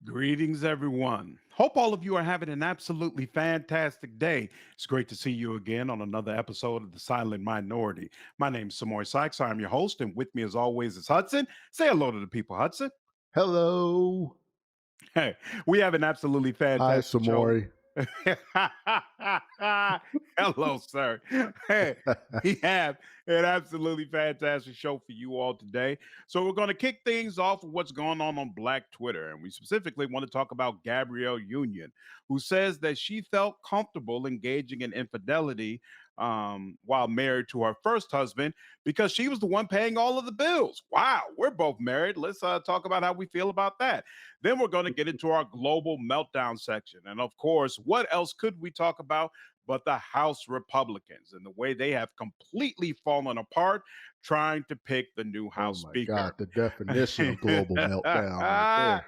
Greetings, everyone. Hope all of you are having an absolutely fantastic day. It's great to see you again on another episode of The Silent Minority. My name is Samoy Sykes. I'm your host, and with me, as always, is Hudson. Say hello to the people, Hudson. Hello. Hey, we have an absolutely Hi, fantastic show. Samori. Hello, sir. Hey, we have an absolutely fantastic show for you all today. So, we're going to kick things off with what's going on Black Twitter. And we specifically want to talk about Gabrielle Union, who says that she felt comfortable engaging in infidelity while married to her first husband because she was the one paying all of the bills. Wow, we're both married. Let's talk about how we feel about that. Then we're going to get into our global meltdown section. And of course, what else could we talk about but the House Republicans and the way they have completely fallen apart trying to pick the new Oh House my God, Speaker? the definition of global meltdown right there.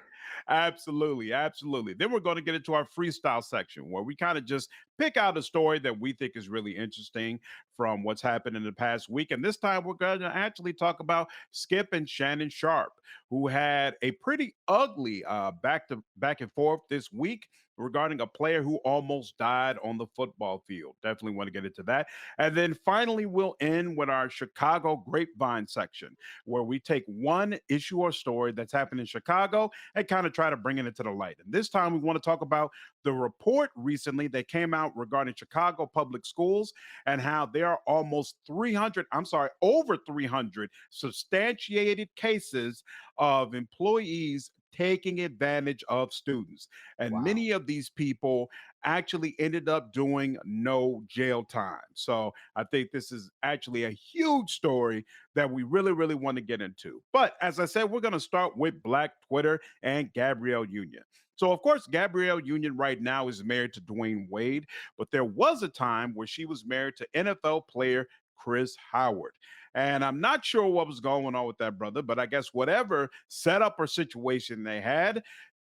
Absolutely, absolutely. Then we're going to get into our freestyle section where we kind of just pick out a story that we think is really interesting from what's happened in the past week. And this time we're going to actually talk about Skip and Shannon Sharpe, who had a pretty ugly back and forth this week regarding a player who almost died on the football field. Definitely want to get into that. And then finally, we'll end with our Chicago Grapevine section, where we take one issue or story that's happened in Chicago and kind of try to bring it into the light. And this time, we want to talk about the report recently that came out regarding Chicago public schools and how there are almost 300, I'm sorry, over 300 substantiated cases of employees taking advantage of students. And Wow. many of these people actually ended up doing no jail time. So I think this is actually a huge story that we really, really want to get into. But as I said, we're going to start with Black Twitter and Gabrielle Union. So, of course, Gabrielle Union right now is married to Dwayne Wade, but there was a time where she was married to NFL player Chris Howard. And I'm not sure what was going on with that brother, but I guess whatever setup or situation they had,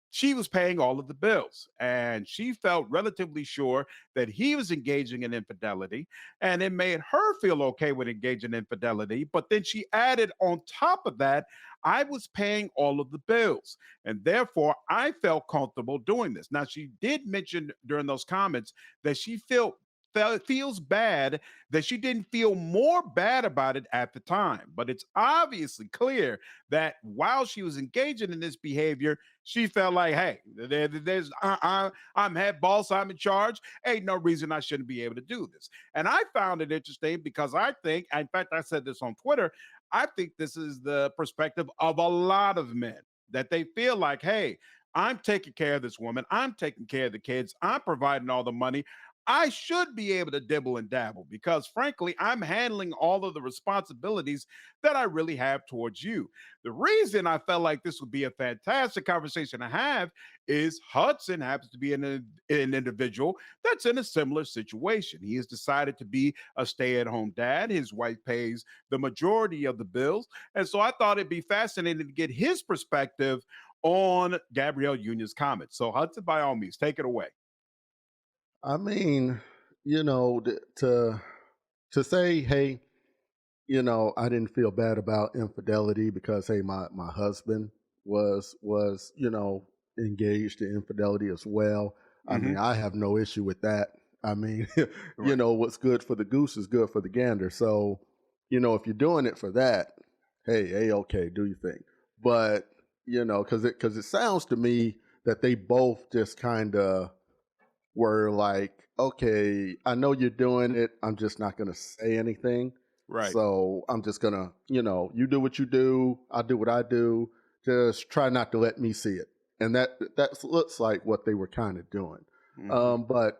she was paying all of the bills. And she felt relatively sure that he was engaging in infidelity. And it made her feel okay with engaging in infidelity. But then she added on top of that, I was paying all of the bills. And therefore, I felt comfortable doing this. Now, she did mention during those comments that she feels bad that she didn't feel more bad about it at the time. But it's obviously clear that while she was engaging in this behavior, she felt like, hey, I'm head boss, I'm in charge. Ain't no reason I shouldn't be able to do this. And I found it interesting because I think, in fact, I said this on Twitter, I think this is the perspective of a lot of men that they feel like, hey, I'm taking care of this woman. I'm taking care of the kids. I'm providing all the money. I should be able to dibble and dabble because, frankly, I'm handling all of the responsibilities that I really have towards you. The reason I felt like this would be a fantastic conversation to have is Hudson happens to be an individual that's in a similar situation. He has decided to be a stay at home dad. His wife pays the majority of the bills. And so I thought it'd be fascinating to get his perspective on Gabrielle Union's comments. So, Hudson, by all means, take it away. I mean, to say, hey, I didn't feel bad about infidelity because hey, my husband was engaged in infidelity as well. I mean, Hmm. I have no issue with that. I mean, Right. what's good for the goose is good for the gander. So, if you're doing it for that, hey, okay, do your thing. But because it sounds to me that they both just kind of were like, okay, I know you're doing it. I'm just not going to say anything. Right. So I'm just going to, you do what you do. I do what I do. Just try not to let me see it. And that looks like what they were kind of doing. Hmm. But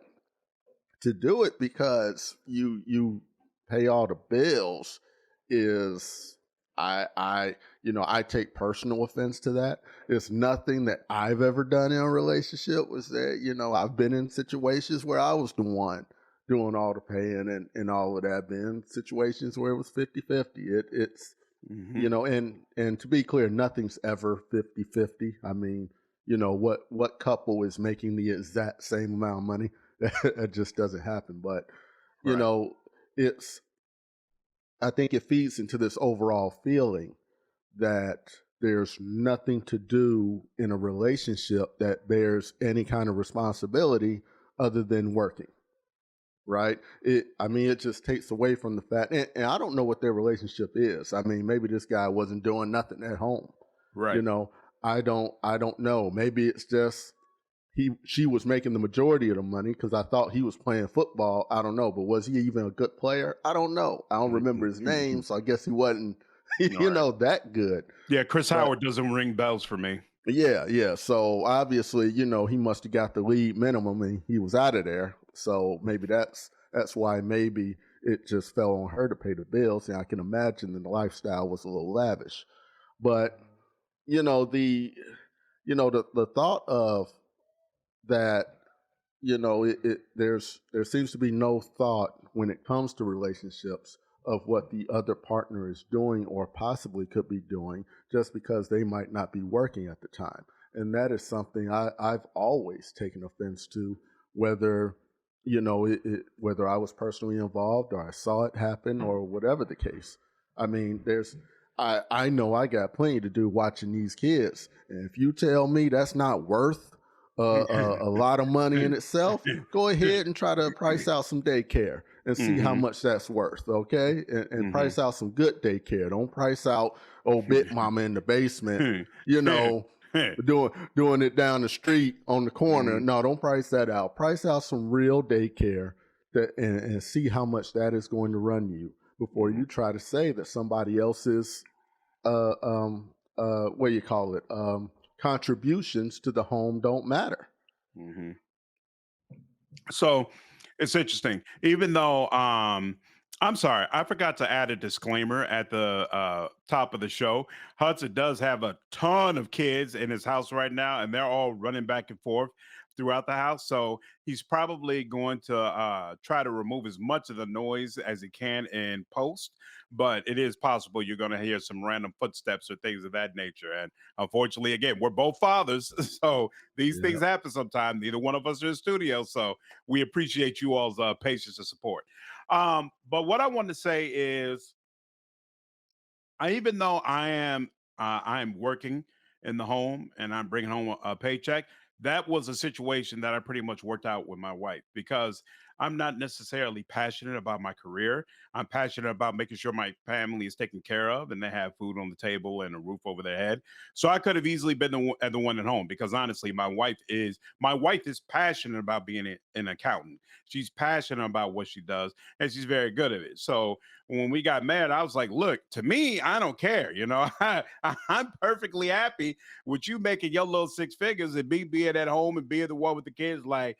to do it because you pay all the bills is I take personal offense to that. It's nothing that I've ever done in a relationship. Was that I've been in situations where I was the one doing all the paying and all of that. Been situations where it was 50-50. It's Hmm. and to be clear, nothing's ever 50-50. I mean, what couple is making the exact same amount of money? That just doesn't happen. But you Right. know, it's I think it feeds into this overall feeling that there's nothing to do in a relationship that bears any kind of responsibility other than working, right? I mean, it just takes away from the fact, and I don't know what their relationship is. I mean, maybe this guy wasn't doing nothing at home. You Right. know, I don't know. Maybe it's just she was making the majority of the money because I thought he was playing football. I don't know, but was he even a good player? I don't know. I don't remember Mhm, his name, mhm. so I guess he wasn't, Right. that good. Yeah, Chris But Howard doesn't ring bells for me. yeah, yeah. So obviously, he must have got the league minimum and he was out of there. So maybe that's why maybe it just fell on her to pay the bills. And I can imagine that the lifestyle was a little lavish. But you know the the thought of that, there seems to be no thought when it comes to relationships of what the other partner is doing or possibly could be doing just because they might not be working at the time. And that is something I've always taken offense to, whether whether I was personally involved or I saw it happen or whatever the case. I mean, I know I got plenty to do watching these kids, and if you tell me that's not worth a lot of money in itself, go ahead and try to price out some daycare and see how Mhm, much that's worth, okay? And mhm. price out some good daycare. Don't price out old bit mama in the basement, you know, doing it down the street on the corner. Mhm, No, don't price that out. Price out some real daycare and see how much that is going to run you before mhm, you try to say that somebody else's what do you call it, contributions to the home don't matter. mhm. So it's interesting. Even though I'm sorry, I forgot to add a disclaimer at the top of the show. Hudson does have a ton of kids in his house right now, and they're all running back and forth throughout the house. So he's probably going to try to remove as much of the noise as he can in post. But it is possible you're going to hear some random footsteps or things of that nature. And unfortunately, again, we're both fathers, so these Yeah. things happen sometimes. Neither one of us are in the studio, so we appreciate you all's patience and support. But what I want to say is, even though I am working in the home and I'm bringing home a paycheck, that was a situation that I pretty much worked out with my wife because I'm not necessarily passionate about my career. I'm passionate about making sure my family is taken care of and they have food on the table and a roof over their head. So I could have easily been the one at home because honestly, my wife is passionate about being an accountant. She's passionate about what she does and she's very good at it. So when we got married, I was like, look, to me, I don't care. I'm perfectly happy with you making your little six figures and me being at home and being the one with the kids. Like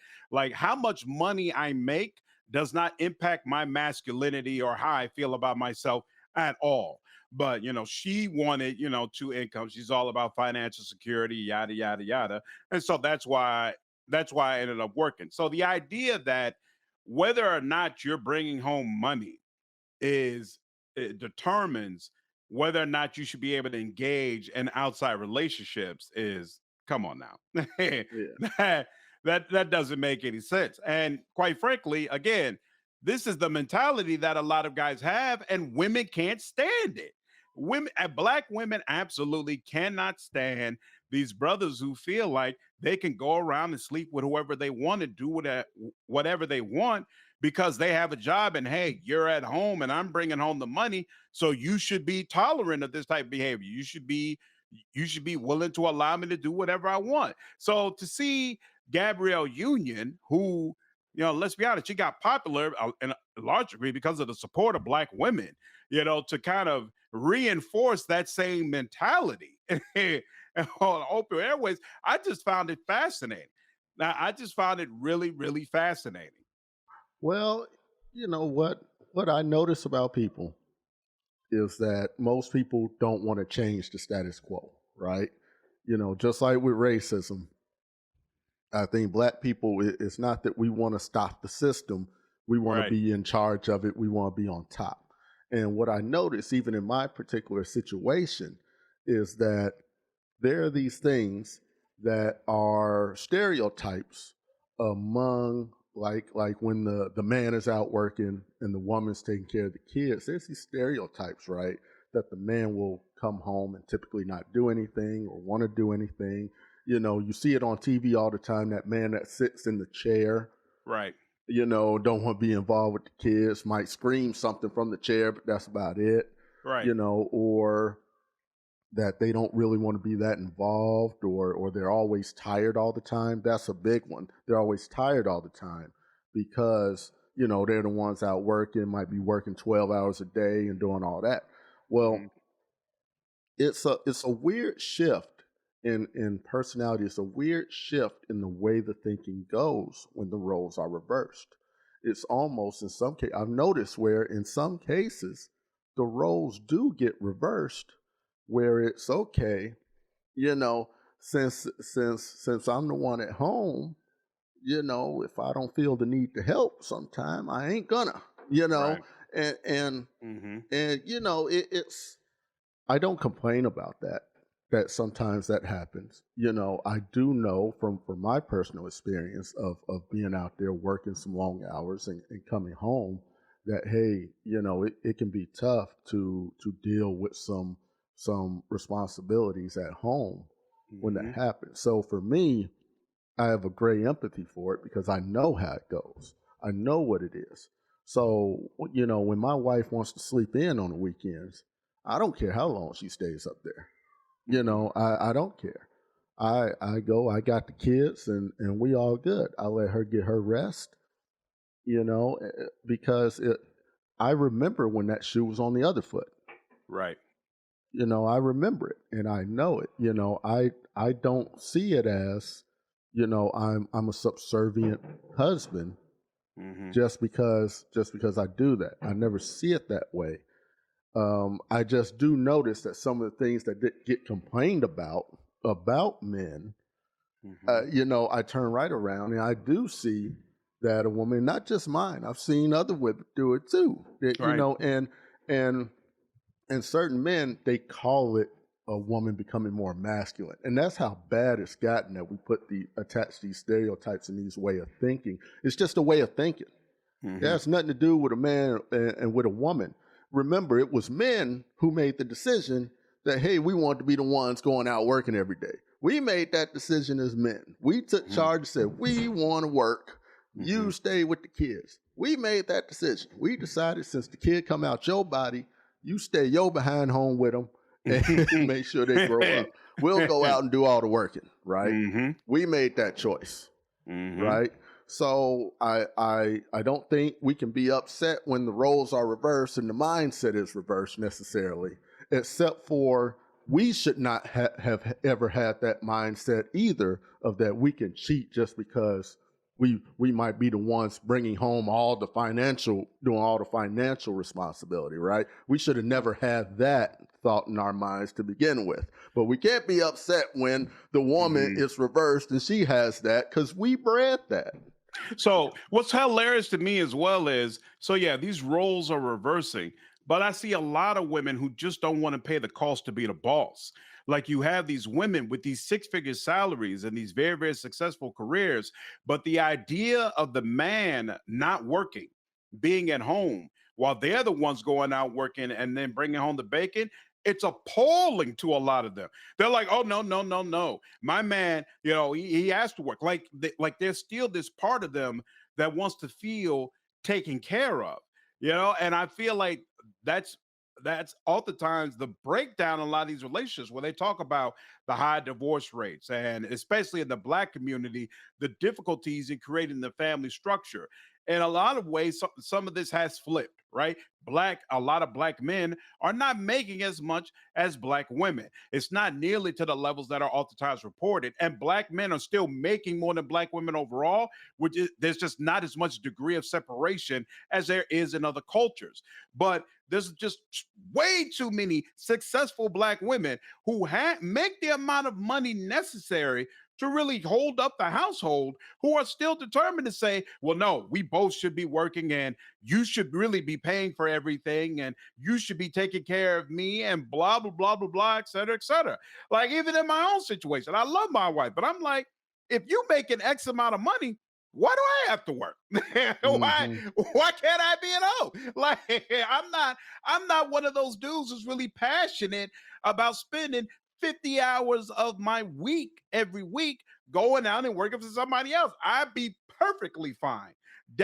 how much money I make does not impact my masculinity or how I feel about myself at all. But she wanted, two incomes. She's all about financial security, yada yada yada. And so that's why I ended up working. So the idea that whether or not you're bringing home money is it determines whether or not you should be able to engage in outside relationships is come on now. Yeah. that doesn't make any sense. And quite frankly, again, this is the mentality that a lot of guys have, and women can't stand it. Black women absolutely cannot stand these brothers who feel like they can go around and sleep with whoever they want to do whatever they want because they have a job and hey, you're at home and I'm bringing home the money, so you should be tolerant of this type of behavior. You should be willing to allow me to do whatever I want. So to see Gabrielle Union, who, let's be honest, she got popular in a large degree because of the support of black women, to kind of reinforce that same mentality on open airways, I just found it fascinating. Now, I just found it really, really fascinating. Well, you know what I notice about people is that most people don't want to change the status quo, right? Just like with racism, I think black people, it's not that we want to stop the system. We want to Right. be in charge of it. We want to be on top. And what I notice, even in my particular situation, is that there are these things that are stereotypes among, like when the man is out working and the woman's taking care of the kids. There's these stereotypes, right, that the man will come home and typically not do anything or want to do anything. You see it on TV all the time, that man that sits in the chair, Right. don't want to be involved with the kids, might scream something from the chair, but that's about it, Right. or that they don't really want to be that involved, or they're always tired all the time. That's a big one. They're always tired all the time because, they're the ones out working, might be working 12 hours a day and doing all that. Well, Mhm. it's a weird shift in personality. It's a weird shift in the way the thinking goes when the roles are reversed. It's almost, in some cases, I've noticed where in some cases the roles do get reversed, where it's okay, you know, since I'm the one at home, if I don't feel the need to help sometime, I ain't gonna, Right. and and Mhm. and it's I don't complain about that. That sometimes that happens. I do know from my personal experience of being out there working some long hours and coming home that, hey, it can be tough to deal with some responsibilities at home when that Mhm. happens. So for me, I have a great empathy for it because I know how it goes. I know what it is. So, when my wife wants to sleep in on the weekends, I don't care how long she stays up there. Mhm. I don't care. I go, I got the kids and we all good. I let her get her rest, because I remember when that shoe was on the other foot. Right. I remember it and I know it. I don't see it as, I'm a subservient husband Mhm. just because I do that. I never see it that way. I just do notice that some of the things that get complained about men, Mhm. I turn right around and I do see that a woman, not just mine, I've seen other women do it too. Right. And and certain men, they call it a woman becoming more masculine, and that's how bad it's gotten that we attach these stereotypes and these way of thinking. It's just a way of thinking. It Mhm. has nothing to do with a man and with a woman. Remember, it was men who made the decision that, hey, we want to be the ones going out working every day. We made that decision as men. We took Mhm. charge and said, we want to work. You Mhm. stay with the kids. We made that decision. We decided since the kid come out your body, you stay your behind home with them and make sure they grow up. We'll go out and do all the working, right? Mhm. We made that choice, Mhm. right? So I don't think we can be upset when the roles are reversed and the mindset is reversed necessarily, except for we should not have ever had that mindset either, of that we can cheat just because we might be the ones bringing home doing all the financial responsibility, right? We should have never had that thought in our minds to begin with. But we can't be upset when the woman Mhm. is reversed and she has that, because we bred that. So what's hilarious to me as well is, so yeah, these roles are reversing, but I see a lot of women who just don't want to pay the cost to be the boss. Like you have these women with these six-figure salaries and these very, very successful careers, but the idea of the man not working, being at home while they're the ones going out working and then bringing home the bacon, it's appalling to a lot of them. They're like, oh no, no, no, no, my man, he has to work. Like there's still this part of them that wants to feel taken care of, and I feel like that's that's oftentimes the breakdown in a lot of these relationships where they talk about the high divorce rates, and especially in the black community, the difficulties in creating the family structure. In a lot of ways, some of this has flipped, right? A lot of black men are not making as much as black women. It's not nearly to the levels that are oftentimes reported. And black men are still making more than black women overall, which is, there's just not as much degree of separation as there is in other cultures. But there's just way too many successful black women who make the amount of money necessary to really hold up the household, who are still determined to say, well, no, we both should be working and you should really be paying for everything and you should be taking care of me and blah, blah, blah, blah, blah, et cetera, et cetera. Like even in my own situation, I love my wife, but I'm like, if you making X amount of money, why do I have to work? why Hmm. why can't I be at home? Like I'm not one of those dudes who's really passionate about spending 50 hours of my week every week going out and working for somebody else. I'd be perfectly fine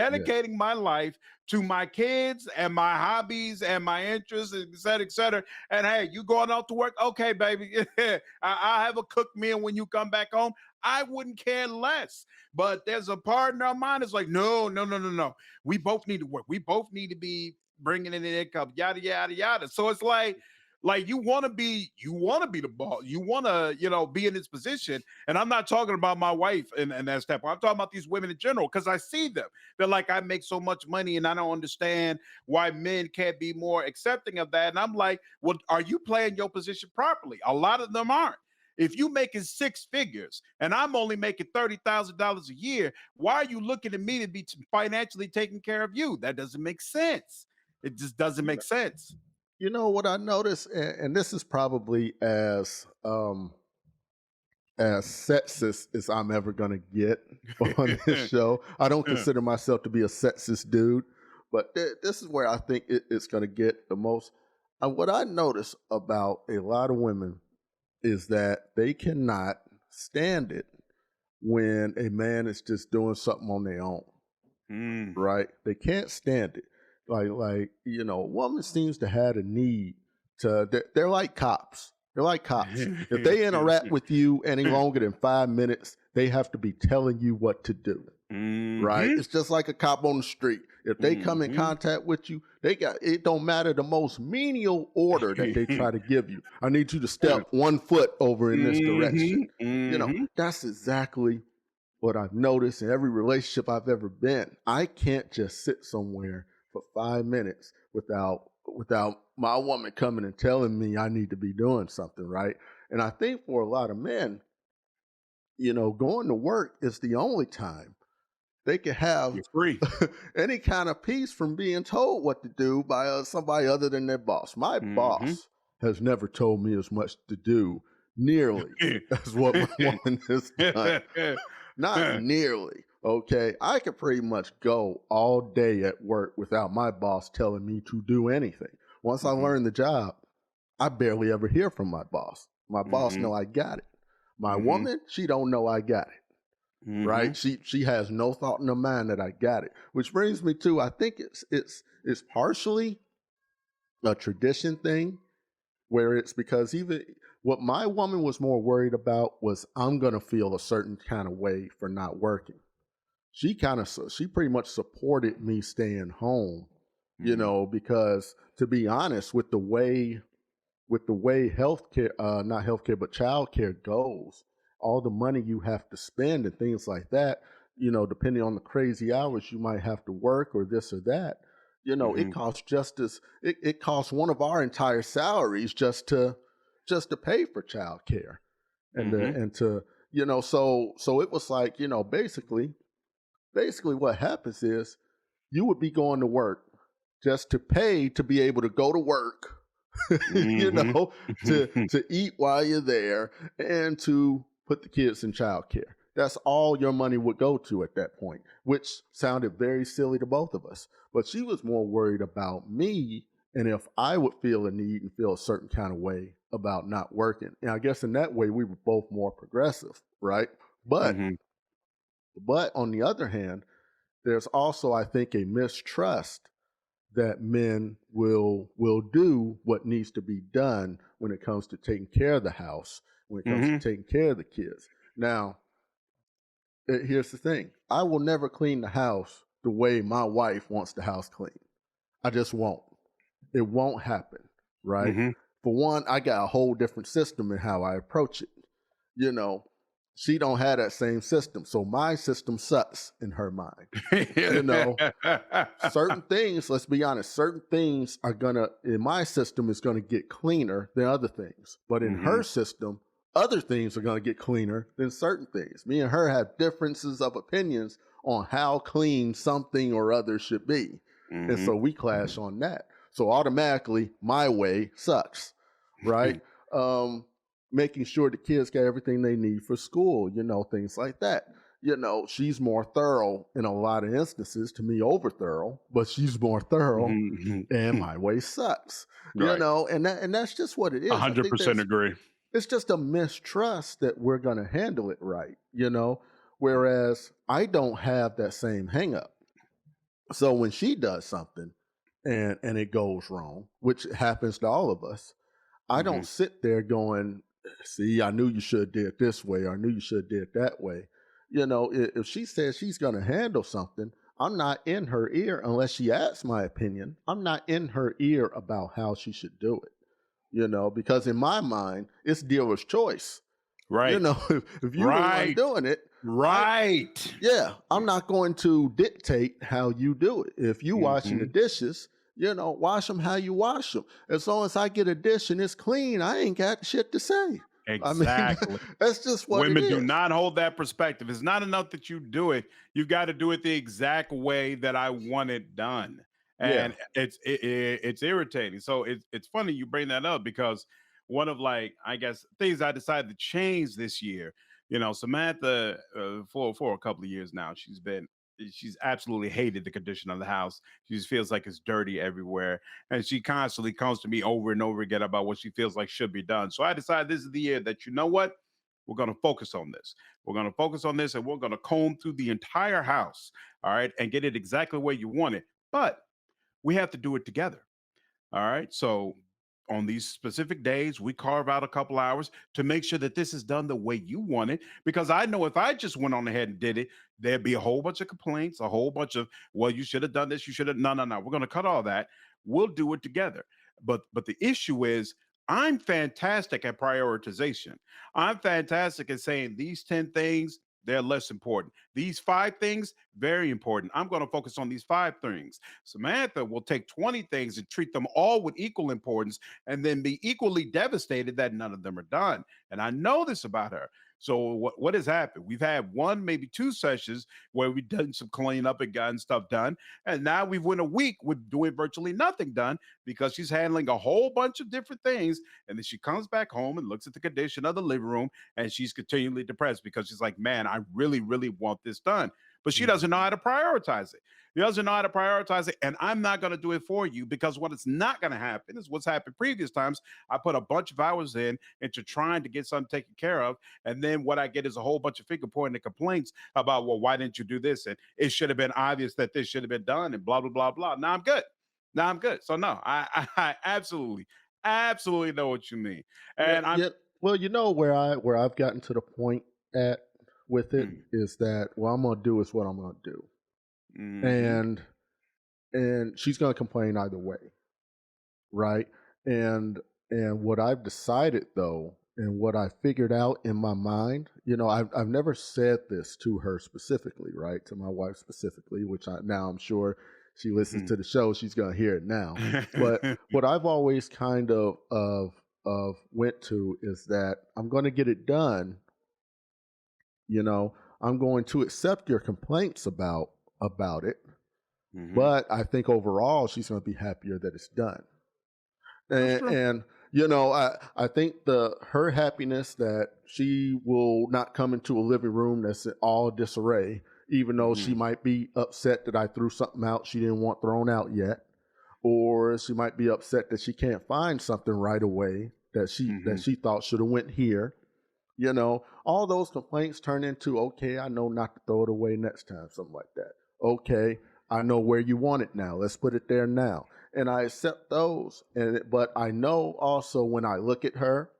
Yeah. dedicating my life to my kids and my hobbies and my interests, et cetera, et cetera. And hey, you going out to work? Okay, baby. I'll have a cooked meal when you come back home. I wouldn't care less. But there's a partner of mine that's like, no, no, no, no, no. We both need to work. We both need to be bringing in an income, yada, yada, yada. So it's like you want to be the boss. You want to, be in this position. And I'm not talking about my wife and that step. I'm talking about these women in general because I see them. They're like, I make so much money and I don't understand why men can't be more accepting of that. And I'm like, well, are you playing your position properly? A lot of them aren't. If you making six figures and I'm only making $30,000 a year, why are you looking at me to be financially taking care of you? That doesn't make sense. It just doesn't You make know, sense. you know what I noticed, and this is probably as sexist as I'm ever going to get on this show. I don't consider myself to be a sexist dude, but this is where I think it's going to get the most. What I notice about a lot of women is that they cannot stand it when a man is just doing something on their own, Mm. right? They can't stand it. A woman seems to have a need to. They're like cops. They're like cops. If they interact with you any longer than 5 minutes, they have to be telling you what to do. Right? Mhm. It's just like a cop on the street. If they come in Mhm. contact with you, they got it. Don't matter the most menial order that they try to give you. I need you to step 1 foot over in this direction. Mhm. Mhm. That's exactly what I've noticed in every relationship I've ever been. I can't just sit somewhere for 5 minutes without my woman coming and telling me I need to be doing something, right? And I think for a lot of men, going to work is the only time they can have You're free. any kind of peace from being told what to do by somebody other than their boss. My Mhm. boss has never told me as much to do nearly as what my woman has done. Not nearly. Okay. I could pretty much go all day at work without my boss telling me to do anything. Once I Mhm. learn the job, I barely ever hear from my boss. My boss Mhm. know I got it. My Mhm. woman, she don't know I got it. Right? Mhm. She has no thought in her mind that I got it. Which brings me to I think it's partially a tradition thing where it's because even what my woman was more worried about was I'm gonna feel a certain kind of way for not working. She pretty much supported me staying home, Mhm. because to be honest, with the way healthcare, not healthcare, but childcare goes, all the money you have to spend and things like that, depending on the crazy hours you might have to work or this or that, it Mhm. costs it costs one of our entire salaries just to pay for childcare Mhm. and to so it was like basically what happens is you would be going to work just to pay to be able to go to work, you Mhm. know, to eat while you're there and to put the kids in childcare. That's all your money would go to at that point, which sounded very silly to both of us. But she was more worried about me and if I would feel a need and feel a certain kind of way about not working. And I guess in that way we were both more progressive, right? But Mhm. but on the other hand, there's also I think a mistrust that men will do what needs to be done when it comes to taking care of the house, when it comes to Mhm. taking care of the kids. Now, here's the thing: I will never clean the house the way my wife wants the house cleaned. I just won't. It won't happen, right? Mhm. For one, I got a whole different system in how I approach it. You know, she don't have that same system, so my system sucks in her mind. You know, certain things, let's be honest, certain things are gonna, in my system, is gonna get cleaner than other things. But in her Mhm. system, other things are gonna get cleaner than certain things. Me and her have differences of opinions on how clean something or other should be. And Mhm. so we clash on that. So automatically, my way sucks, right? Um, Making sure the kids get everything they need for school, things like that. she's more thorough in a lot of instances, to me over thorough, but she's more thorough, Mhm, and mhm. my way sucks. Right. And that's just what it is. I think 100% agree. it's just a mistrust that we're going to handle it right. Whereas I don't have that same hang up. So when she does something and it goes wrong, which happens to all of us, I don't Mhm. sit there going, see, I knew you should have did it this way, or I knew you should have did it that way. If she says she's going to handle something, I'm not in her ear unless she asks my opinion. I'm not in her ear about how she should do it, because in my mind, it's dealer's choice. Right. If you the one Right. doing it, I Right. yeah, I'm not going to dictate how you do it. If you washing the Mhm. dishes, wash them how you wash them. As long as I get a dish and it's clean, I ain't got shit to say. I mean, Exactly. that's just what it Women do is. not hold that perspective. It's not enough that you do it. You've got to do it the exact way that I want it done. Yeah. And it's irritating. So it's funny you bring that up because one of like I guess things I decided to change this year. Samantha for a couple of years now, she's absolutely hated the condition of the house. She just feels like it's dirty everywhere, and she constantly comes to me over and over again about what she feels like should be done. So I decided this is the year that what we're going to focus on this. We're going to focus on this and we're going to comb through the entire house, all right, and get it exactly the way you want it. But we have to do it together. All right. So on these specific days, we carve out a couple hours to make sure that this is done the way you want it. Because I know if I just went on ahead and did it, there'd be a whole bunch of complaints, a whole bunch of, well, you should have done this, you should have. No, no, no. We're going to cut all that. We'll do it together. But the issue is I'm fantastic at prioritization. I'm fantastic at saying these 10 things, they're less important. These 5 things, very important. I'm going to focus on these 5 things. Samantha will take 20 things and treat them all with equal importance and then be equally devastated that none of them are done. And I know this about her. So what has happened? We've had one, maybe 2 sessions where we've done some cleanup and gotten stuff done. And now we've went a week with doing virtually nothing done because she's handling a whole bunch of different things. And then she comes back home and looks at the condition of the living room and she's continually depressed because she's like, man, I really, really want this done. But she doesn't know Mhm. how to prioritize it. He doesn't know how to prioritize it, and I'm not going to do it for you because what is not going to happen is what's happened previous times. I put a bunch of hours in into trying to get something taken care of, and then what I get is a whole bunch of finger pointing and complaints about, well, why didn't you do this? And it should have been obvious that this should have been done, and blah blah blah blah. Now I'm good. Now I'm good. So no, I absolutely, absolutely know what you mean, Yeah, and I'm. yeah. Well, where I've gotten to the point at with it Mm, is that what I'm gonna do is what I'm gonna do, mhm, and she's gonna complain either way, right? And what I've decided though, and what I figured out in my mind, I've never said this to her specifically, right? To my wife specifically, which now I'm sure she listens mhm. to the show, she's gonna hear it now. But what I've always kind of went to is that I'm gonna get it done, you know, I'm going to accept your complaints about it, Mhm. but I think overall she's gonna be happier that it's done. That's and, true. and I think the her happiness that she will not come into a living room that's in all disarray, even though she Mhm, might be upset that I threw something out she didn't want thrown out yet, or she might be upset that she can't find something right away that mhm, she thought should have went here. All those complaints turn into, okay, I know not to throw it away next time, something like that. Okay, I know where you want it now, let's put it there now. And I accept those, but I know also when I look at her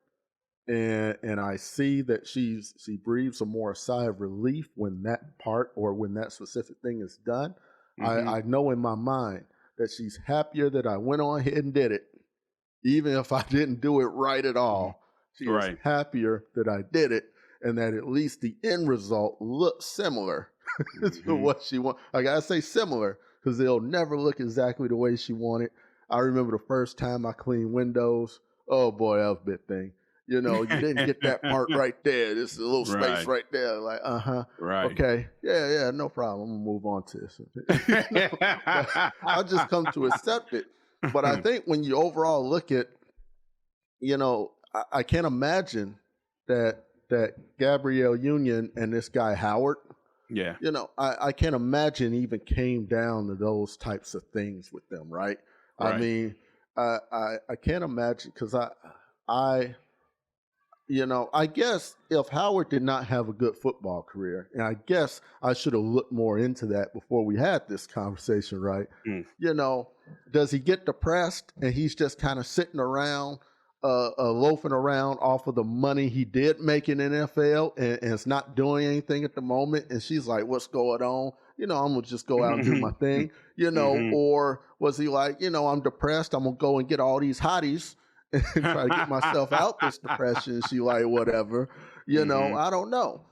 and I see that she breathes a more sigh of relief when that part or when that specific thing is done. mhm. I know in my mind that she's happier that I went on ahead and did it, even if I didn't do it right at Mhm. all. She is Right. happier that I did it, and that at least the end result looks similar to Mhm. what she wants. I gotta say similar because they'll never look exactly the way she wanted. I remember the first time I cleaned windows. Oh boy, that was a big thing. You didn't get that part right there. This is a little space Right. right there. Like, Right. okay, yeah, no problem. I'm gonna move on to this. But I just come to accept it. But I think when you overall look at, I can't imagine that Gabrielle Union and this guy Howard. Yeah. I can't imagine even came down to those types of things with them, right? I Right. mean, I can't imagine because I I guess if Howard did not have a good football career, and I guess I should have looked more into that before we had this conversation, right? Mm. You know, does he get depressed and he's just kind of sitting around, loafing around off of the money he did make in NFL and it's not doing anything at the moment? And she's like, what's going on? I'm gonna just go out and do my thing, Hmm. or was he like, I'm depressed, I'm gonna go and get all these hotties and try to get myself out this depression. She like whatever, Hmm. I don't know.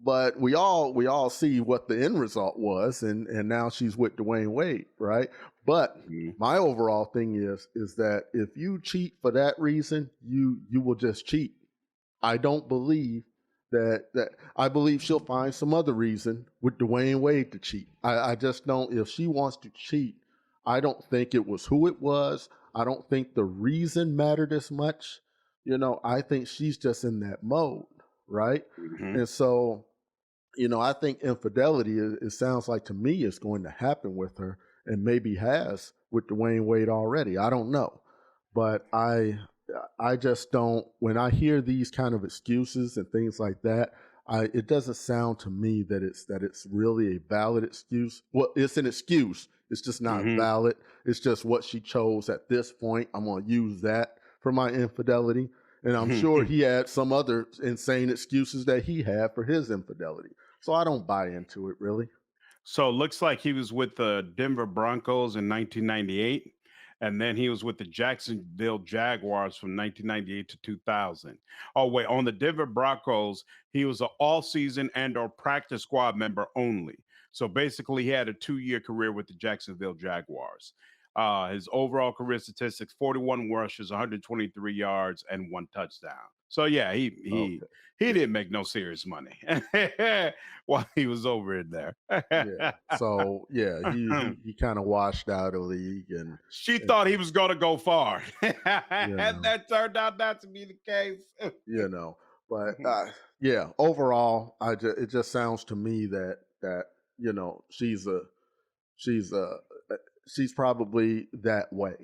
But we all see what the end result was, and now she's with Dwayne Wade, right? But Hmm. my overall thing is that if you cheat for that reason, you will just cheat. I don't believe that I believe she'll find some other reason with Dwayne Wade to cheat. I just don't. If she wants to cheat, I don't think it was who it was. I don't think the reason mattered as much. I think she's just in that mode, right? Hmm. And so, I think infidelity, it sounds like to me, is going to happen with her and maybe has with Dwayne Wade already. I don't know. But I just don't, when I hear these kind of excuses and things like that, it doesn't sound to me that it's really a valid excuse. Well, it's an excuse. It's just not Hmm. valid. It's just what she chose at this point. I'm going to use that for my infidelity. And I'm sure he had some other insane excuses that he had for his infidelity. So I don't buy into it really. So it looks like he was with the Denver Broncos in 1998, and then he was with the Jacksonville Jaguars from 1998 to 2000. Oh wait, on the Denver Broncos, he was an all-season and/or practice squad member only. So basically, he had a 2-year career with the Jacksonville Jaguars. His overall career statistics: 41 rushes, 123 yards, and 1 touchdown. So yeah, he Okay. he Yeah. didn't make no serious money while he was over in there. Yeah. So yeah, he kind of washed out of the league She and thought he was going to go far, you and know, that turned out not to be the case. you know, but yeah, overall, it just sounds to me that she's she's a she's probably that way.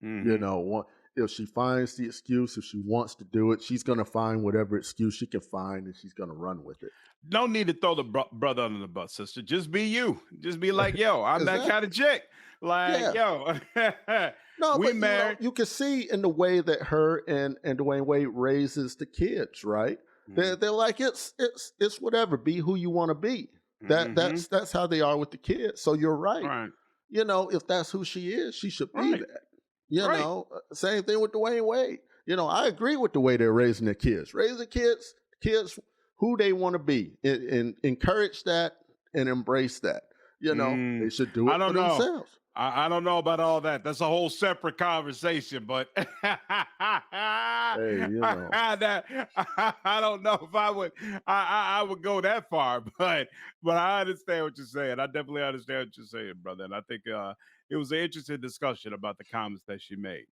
You Hmm. know, if she finds the excuse, if she wants to do it, she's gonna find whatever excuse she can find, and she's gonna run with it. No need to throw the brother under the bus, sister. Just be you. Just be like, yo, I'm that kind of Exactly. chick. Like, Yeah. yo, No, we but married. you can see in the way that her and Dwayne Wade raises the kids, right? They're like it's whatever. Be who you want to be. Mm-hmm. That's how they are with the kids. So you're right. Right, If that's who she is, she should be right, that. right. Same thing with Dwayne Wade. I agree with the way they're raising their kids. Raise the kids who they want to be, and encourage that and embrace that. They Mm, should do I it for don't know. themselves. I don't know about all that. That's a whole separate conversation, but Hey, I don't know if I would go that far, but I understand what you're saying. I definitely understand what you're saying, brother. And I think it was an interesting discussion about the comments that she made.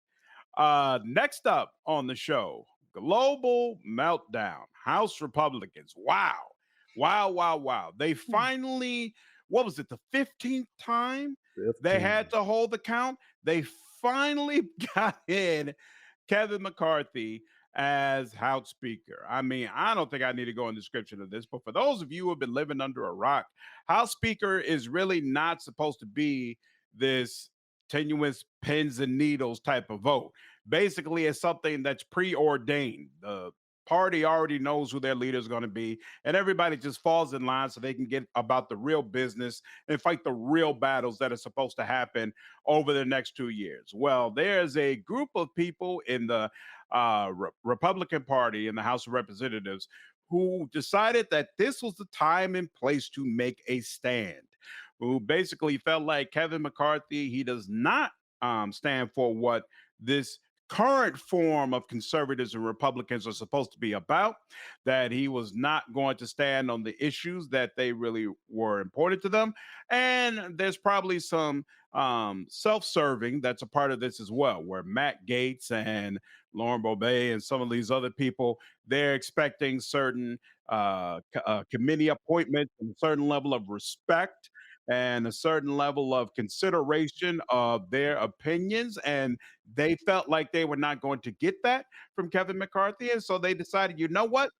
Next up on the show, Global Meltdown, House Republicans. Wow. Wow, wow, wow. They finally, what was it, the 15th time they 15. had to hold the count? They finally got in Kevin McCarthy as House Speaker. I mean, I don't think I need to go in the description of this, but for those of you who have been living under a rock, House Speaker is really not supposed to be this tenuous pins and needles type of vote. Basically, it's something that's preordained. The party already knows who their leader is going to be, and everybody just falls in line so they can get about the real business and fight the real battles that are supposed to happen over the next 2 years. Well, there's a group of people in the Republican Party in the House of Representatives who decided that this was the time and place to make a stand, who basically felt like Kevin McCarthy, he does not stand for what this current form of conservatives and Republicans are supposed to be about, that he was not going to stand on the issues that they really were important to them. And there's probably some self-serving that's a part of this as well, where Matt Gaetz and Lauren Boebert and some of these other people, they're expecting certain committee appointments, and a certain level of respect and a certain level of consideration of their opinions. And they felt like they were not going to get that from Kevin McCarthy. And so they decided, you know what?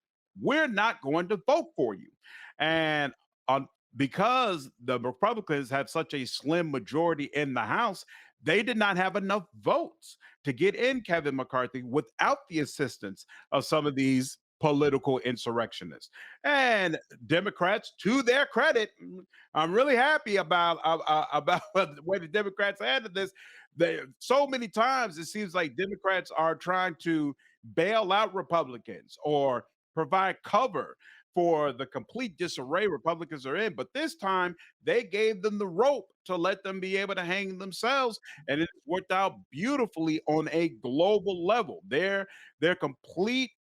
We're not going to vote for you. And on because the Republicans have such a slim majority in the House, they did not have enough votes to get in Kevin McCarthy without the assistance of some of these political insurrectionists. And Democrats, to their credit, I'm really happy about the way the Democrats handled this. So many times it seems like Democrats are trying to bail out Republicans or provide cover for the complete disarray Republicans are in. But this time they gave them the rope to let them be able to hang themselves, and it worked out beautifully on a global level. Their complete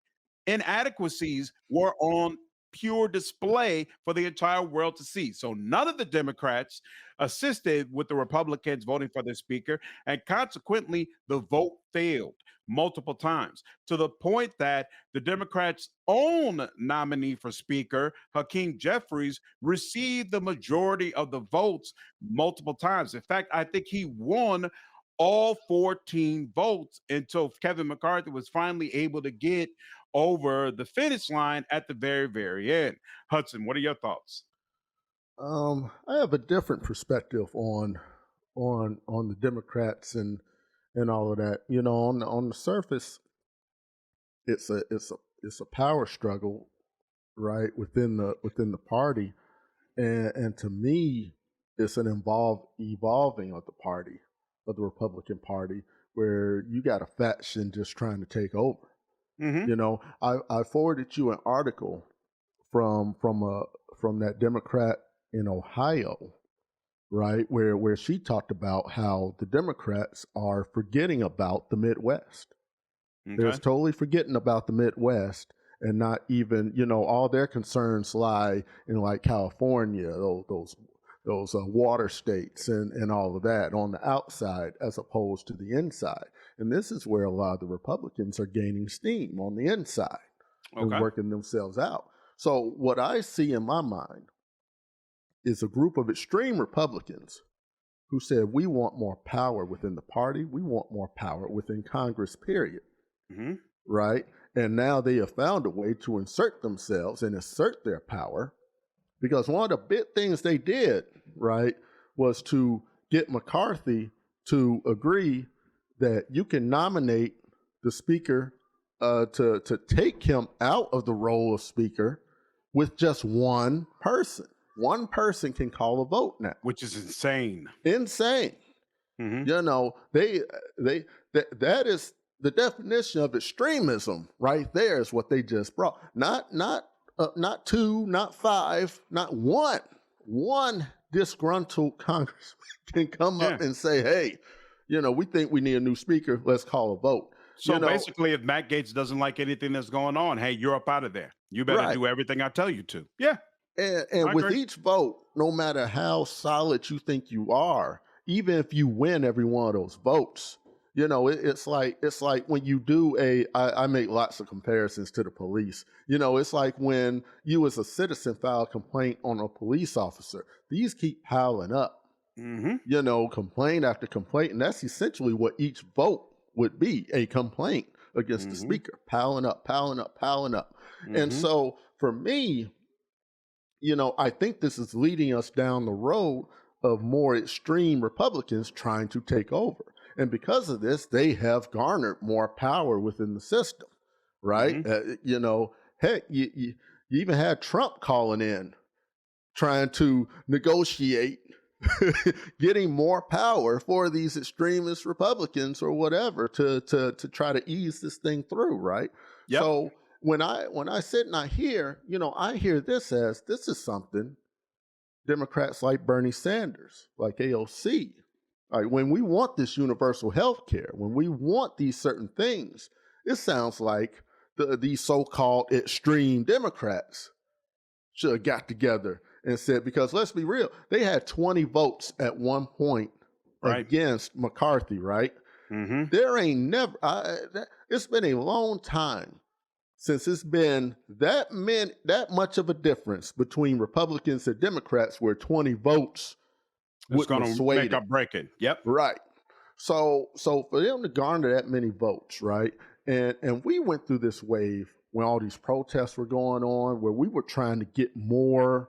inadequacies were on pure display for the entire world to see. So none of the Democrats assisted with the Republicans voting for their speaker, and consequently, the vote failed multiple times to the point that the Democrats' own nominee for speaker, Hakeem Jeffries, received the majority of the votes multiple times. In fact, I think he won all 14 votes until Kevin McCarthy was finally able to get over the finish line at the very, very end. Hudson, what are your thoughts? I have a different perspective on the Democrats and all of that. You know, on the surface, it's a power struggle, right, within the party, and to me, it's an evolving of the party, of the Republican Party, where you got a faction just trying to take over. Hmm. You know, I forwarded you an article from that Democrat in Ohio, right, where she talked about how the Democrats are forgetting about the Midwest. They're Okay. totally forgetting about the Midwest, and not even, you know, all their concerns lie in like California, those water states and all of that on the outside as opposed to the inside. And this is where a lot of the Republicans are gaining steam, on the inside, and Okay. working themselves out. So what I see in my mind is a group of extreme Republicans who said, we want more power within the party, we want more power within Congress, period, Hmm. right? And now they have found a way to insert themselves and assert their power, because one of the big things they did, right, was to get McCarthy to agree that you can nominate the speaker, to take him out of the role of speaker with just one person. One person can call a vote now. Which is insane. Insane. Hmm. You know, that is the definition of extremism right there, is what they just brought. Not two, not five, not one. One disgruntled congressman can come Yeah. up and say, hey, you know, we think we need a new speaker, let's call a vote. So You know, basically, if Matt Gaetz doesn't like anything that's going on, hey, you're up out of there. You better right. do everything I tell you to. Yeah, And I with agree. each vote, no matter how solid you think you are, even if you win every one of those votes, you know, it's like when you do I make lots of comparisons to the police. You know, it's like when you as a citizen file a complaint on a police officer. These keep piling up, Hmm. you know, complaint after complaint, and that's essentially what each vote would be, a complaint against the Hmm. speaker, piling up, piling up, piling up. And Hmm. so for me, you know, I think this is leading us down the road of more extreme Republicans trying to take over. And because of this, they have garnered more power within the system, right? Hmm. You know, heck, you even had Trump calling in, trying to negotiate getting more power for these extremist Republicans or whatever to try to ease this thing through, right? Yep. So when I sit and I hear, you know, I hear this as this is something Democrats like Bernie Sanders, like AOC, like when we want this universal health care, when we want these certain things, it sounds like these so-called extreme Democrats should have got together and said, because let's be real, they had 20 votes at one point Right. against McCarthy, right? Hmm. There ain't never, it's been a long time since it's been that much of a difference between Republicans and Democrats, where 20 votes It's wouldn't going have to swayed make it. or break it. Yep. Right. So for them to garner that many votes, right? And we went through this wave when all these protests were going on, where we were trying to get more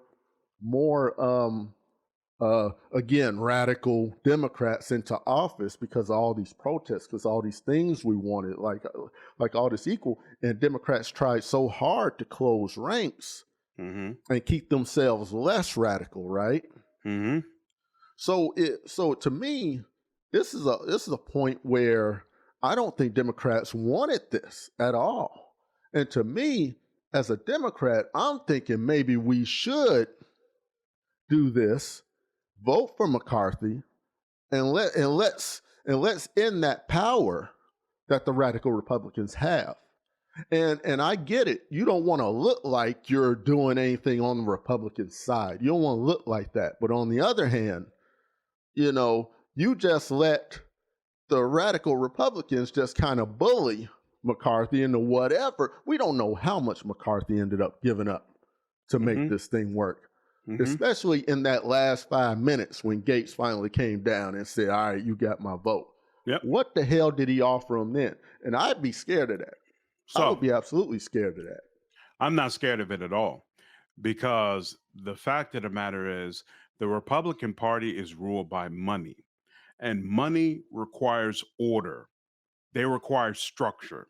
again, radical Democrats into office because of all these protests, because all these things we wanted, like all this equal. And Democrats tried so hard to close ranks Mm-hmm. and keep themselves less radical, right? Mm-hmm. So to me, this is a point where I don't think Democrats wanted this at all. And to me, as a Democrat, I'm thinking maybe we should do this, vote for McCarthy, and let's end that power that the radical Republicans have. And I get it. You don't want to look like you're doing anything on the Republican side. You don't want to look like that. But on the other hand, you just let the radical Republicans just kind of bully McCarthy into whatever. We don't know how much McCarthy ended up giving up to make Mm-hmm. this thing work, Mm-hmm. especially in that last 5 minutes when Gates finally came down and said, all right, you got my vote. Yep. What the hell did he offer him then? And I'd be scared of that. I would So be absolutely scared of that. I'm not scared of it at all because the fact of the matter is the Republican Party is ruled by money, and money requires order. They require structure.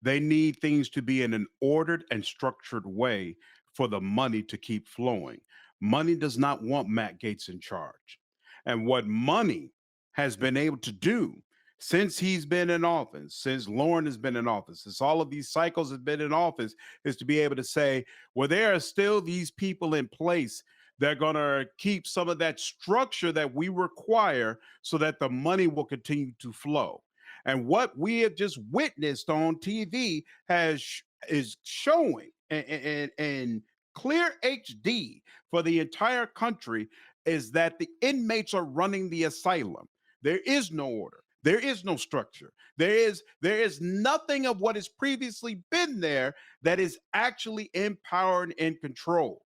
They need things to be in an ordered and structured way for the money to keep flowing. Money does not want Matt Gaetz in charge. And what money has been able to do since he's been in office, since Lauren has been in office, since all of these cycles have been in office, is to be able to say, well, there are still these people in place that are going to keep some of that structure that we require so that the money will continue to flow. And what we have just witnessed on TV is showing and clear HD for the entire country is that the inmates are running the asylum. There is no order. There is no structure. There is nothing of what has previously been there that is actually in power and in control.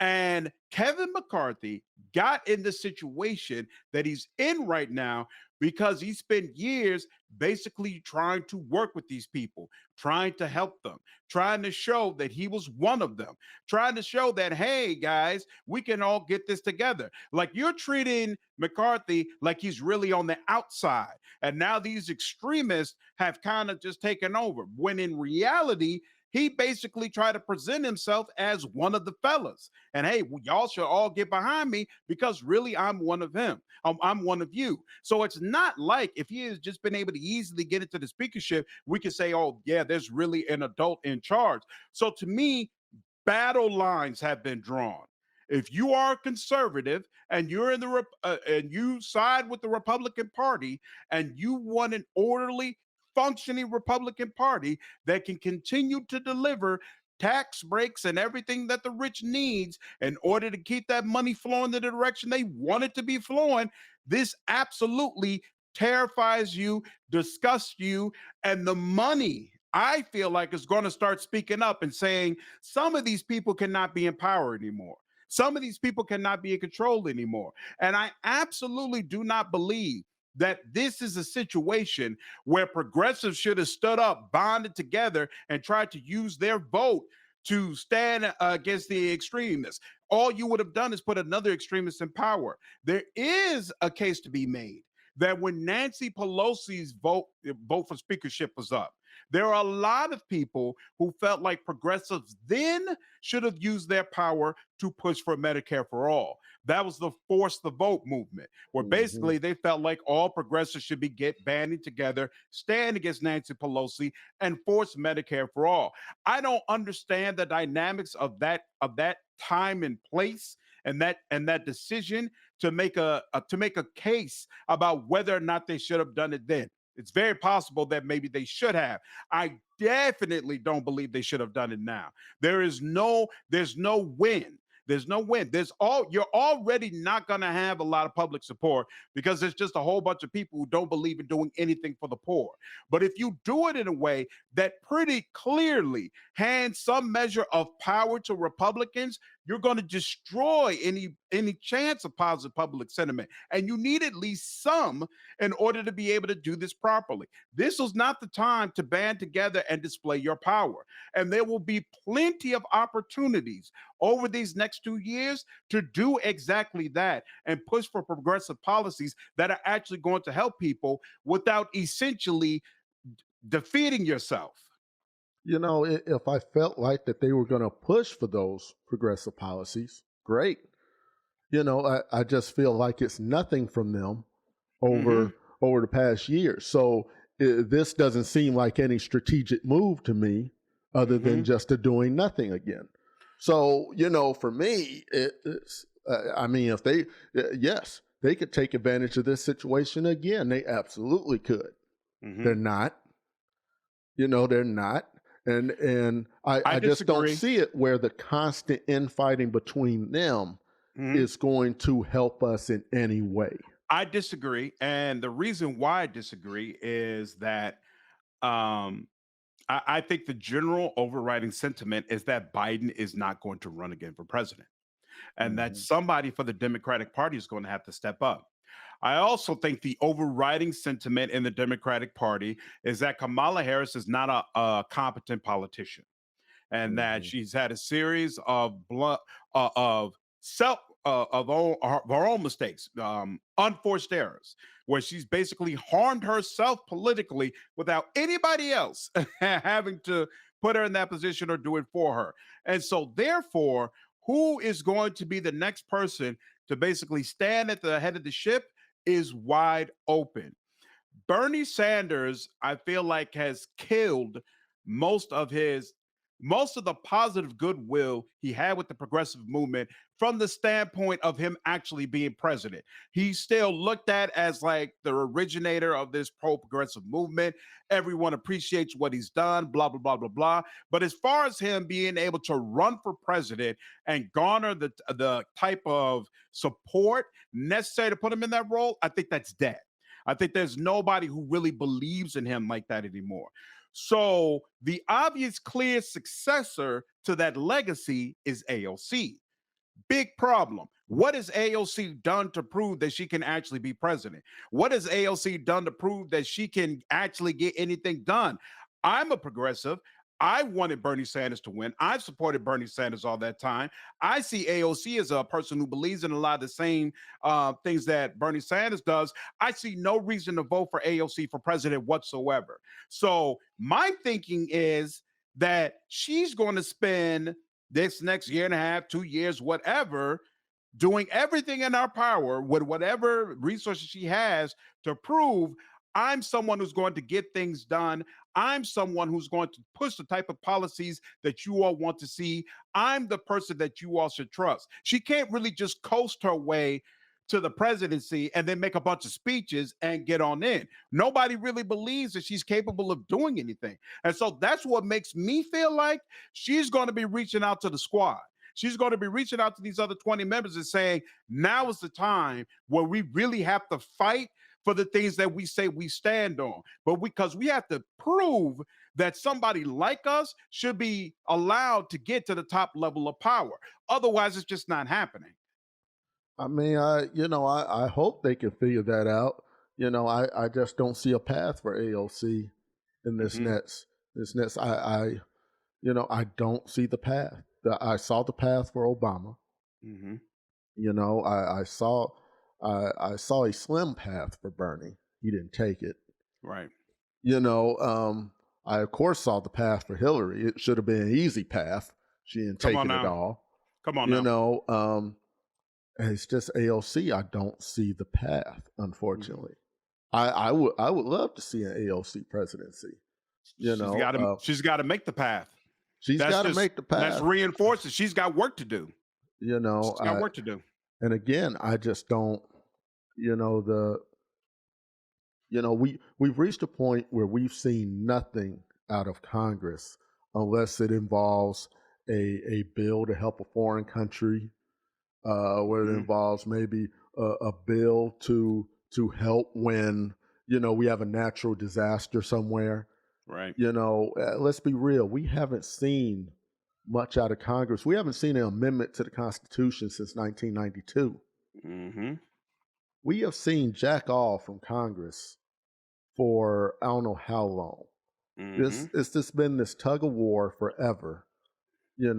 And Kevin McCarthy got in the situation that he's in right now because he spent years basically trying to work with these people, trying to help them, trying to show that he was one of them, trying to show that, hey, guys, we can all get this together. Like you're treating McCarthy like he's really on the outside. And now these extremists have kind of just taken over, when in reality, he basically tried to present himself as one of the fellas. And hey, y'all should all get behind me because really I'm one of him. I'm one of you. So it's not like if he has just been able to easily get into the speakership, we can say, oh, yeah, there's really an adult in charge. So to me, battle lines have been drawn. If you are conservative and you're in the and you side with the Republican Party and you want an orderly, functioning Republican Party that can continue to deliver tax breaks and everything that the rich needs in order to keep that money flowing the direction they want it to be flowing, this absolutely terrifies you, disgusts you, and the money, I feel like, is going to start speaking up and saying some of these people cannot be in power anymore. Some of these people cannot be in control anymore. And I absolutely do not believe that this is a situation where progressives should have stood up, bonded together, and tried to use their vote to stand against the extremists. All you would have done is put another extremist in power. There is a case to be made that when Nancy Pelosi's vote for speakership was up, there are a lot of people who felt like progressives then should have used their power to push for Medicare for all. That was the force the vote movement, where Mm-hmm. basically they felt like all progressives should be banding together, stand against Nancy Pelosi, and force Medicare for all. I don't understand the dynamics of that time and place and that decision to make a case about whether or not they should have done it then. It's very possible that maybe they should have. I definitely don't believe they should have done it now. There's no win. There's no win. You're already not going to have a lot of public support because there's just a whole bunch of people who don't believe in doing anything for the poor. But if you do it in a way that pretty clearly hands some measure of power to Republicans, you're going to destroy any chance of positive public sentiment. And you need at least some in order to be able to do this properly. This was not the time to band together and display your power. And there will be plenty of opportunities over these next 2 years to do exactly that and push for progressive policies that are actually going to help people without essentially defeating yourself. If I felt like that they were going to push for those progressive policies, great. I just feel like it's nothing from them Mhm. over the past year. So this doesn't seem like any strategic move to me, other than Mhm. just a doing nothing again. So for me, it's. I mean, if they, yes, they could take advantage of this situation again. They absolutely could. They're Mhm. not. They're not. And I I just don't disagree. see it where the constant infighting between them Mhm. is going to help us in any way. I disagree. And the reason why I disagree is that um, I think the general overriding sentiment is that Biden is not going to run again for president and that Mhm. somebody for the Democratic Party is going to have to step up. I also think the overriding sentiment in the Democratic Party is that Kamala Harris is not a competent politician and that Mhm. she's had a series of of self of her own mistakes, unforced errors, where she's basically harmed herself politically without anybody else having to put her in that position or do it for her. And so, therefore, who is going to be the next person to basically stand at the head of the ship is wide open. Bernie Sanders, I feel like, has killed most of his most of the positive goodwill he had with the progressive movement from the standpoint of him actually being president. He's still looked at as like the originator of this pro-progressive movement. Everyone appreciates what he's done, blah, blah, blah, blah, blah. But as far as him being able to run for president and garner the type of support necessary to put him in that role, I think that's dead. I think there's nobody who really believes in him like that anymore. So the obvious clear successor to that legacy is AOC. Big problem. What has AOC done to prove that she can actually be president? What has AOC done to prove that she can actually get anything done? I'm a progressive. I wanted Bernie Sanders to win. I've supported Bernie Sanders all that time. I see AOC as a person who believes in a lot of the same things that Bernie Sanders does. I see no reason to vote for AOC for president whatsoever. So my thinking is that she's going to spend this next year and a half, 2 years, whatever, doing everything in our power with whatever resources she has to prove I'm someone who's going to get things done. I'm someone who's going to push the type of policies that you all want to see. I'm the person that you all should trust. She can't really just coast her way to the presidency and then make a bunch of speeches and get on in. Nobody really believes that she's capable of doing anything. And so that's what makes me feel like she's going to be reaching out to the squad. She's going to be reaching out to these other 20 members and saying, now is the time where we really have to fight for the things that we say we stand on. But because we have to prove that somebody like us should be allowed to get to the top level of power. Otherwise, it's just not happening. I mean, I hope they can figure that out. I just don't see a path for AOC in Mm-hmm. this next. I don't see the path. I saw the path for Obama. Mm-hmm. I saw a slim path for Bernie. He didn't take it. Right. I of course saw the path for Hillary. It should have been an easy path. She didn't Come take on it at now. all. Come on You now. know, it's just AOC. I don't see the path, Mhm. unfortunately. I would love to see an AOC presidency. You She's know, got to she's got to make the path. she's got to make the That's path. reinforces she's got work to do. You know, She's got work to do. and again, I just don't. You know the. We've reached a point where we've seen nothing out of Congress unless it involves a bill to help a foreign country, where it Mhm. involves maybe a bill to help when we have a natural disaster somewhere. Right. Let's be real. We haven't seen much out of Congress. We haven't seen an amendment to the Constitution since 1992. Mhm. We have seen jack off from Congress for I don't know how long. Mhm. It's just been this tug of war forever, and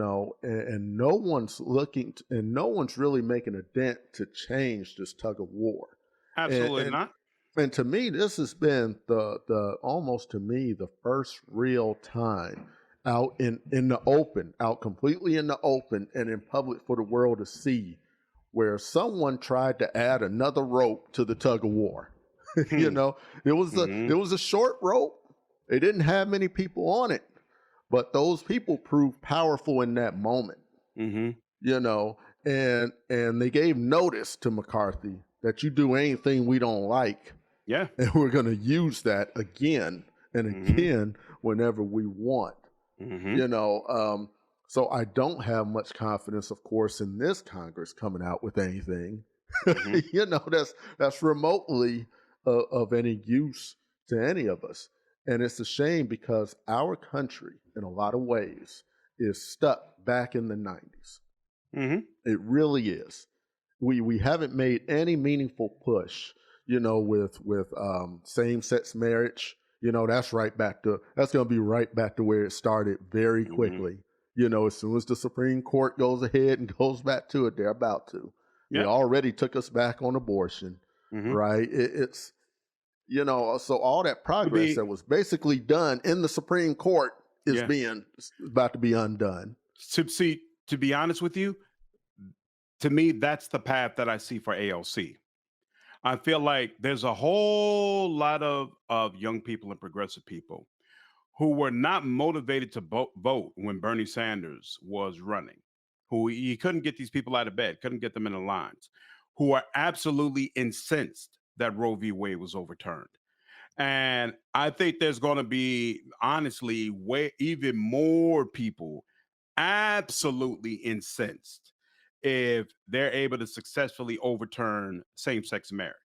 no one's and no one's really making a dent to change this tug of war. And Absolutely and not. and to me, this has been the almost to me the first real time out in the open, out completely in the open and in public for the world to see, where someone tried to add another rope to the tug of war. you Hmm. know, it Mhm. was a short rope. It didn't have many people on it, but those people proved powerful in that moment. Mhm. You know, and they gave notice to McCarthy that you do anything we don't like, Yeah. and we're going to use that again and Mhm. again whenever we want. Mhm. You know, so I don't have much confidence, of course, in this Congress coming out with anything, Mhm. that's remotely of any use to any of us. And it's a shame because our country, in a lot of ways, is stuck back in the 90s. Mhm. It really is. We haven't made any meaningful push, with same sex marriage. That's going to be right back to where it started very Mhm. quickly. As soon as the Supreme Court goes ahead and goes back to it, they're about to. They Yeah. already took us back on abortion, Mhm. right? So all that To progress be that was basically done in the Supreme Court is yeah. being about to be undone. To be honest with you, to me, that's the path that I see for AOC. I feel like there's a whole lot of young people and progressive people who were not motivated to vote when Bernie Sanders was running, who he couldn't get these people out of bed, couldn't get them in the lines, who are absolutely incensed that Roe v. Wade was overturned. And I think there's going to be, honestly, way even more people absolutely incensed if they're able to successfully overturn same-sex marriage.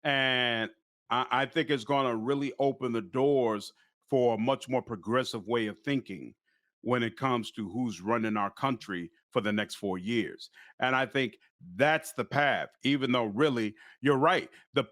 And I think it's going to really open the doors for a much more progressive way of thinking when it comes to who's running our country for the next 4 years. And I think that's the path. Even though, really, you're right. The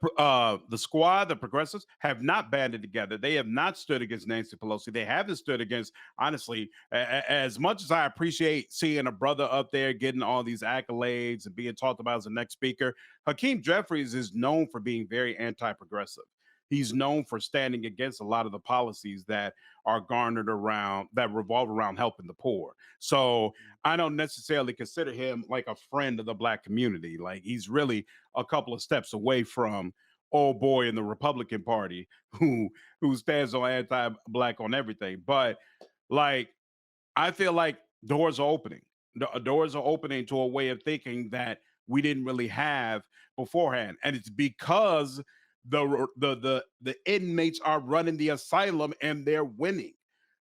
squad, the progressives, have not banded together. They have not stood against Nancy Pelosi. They haven't stood against, honestly, as much as I appreciate seeing a brother up there getting all these accolades and being talked about as the next speaker. Hakeem Jeffries is known for being very anti-progressive. He's known for standing against a lot of the policies that are garnered around that revolve around helping the poor. So I don't necessarily consider him like a friend of the black community. Like he's really a couple of steps away from old boy in the Republican Party who stands on anti-black on everything. But like I feel like doors are opening. Doors are opening to a way of thinking that we didn't really have beforehand, and it's because the inmates are running the asylum and they're winning.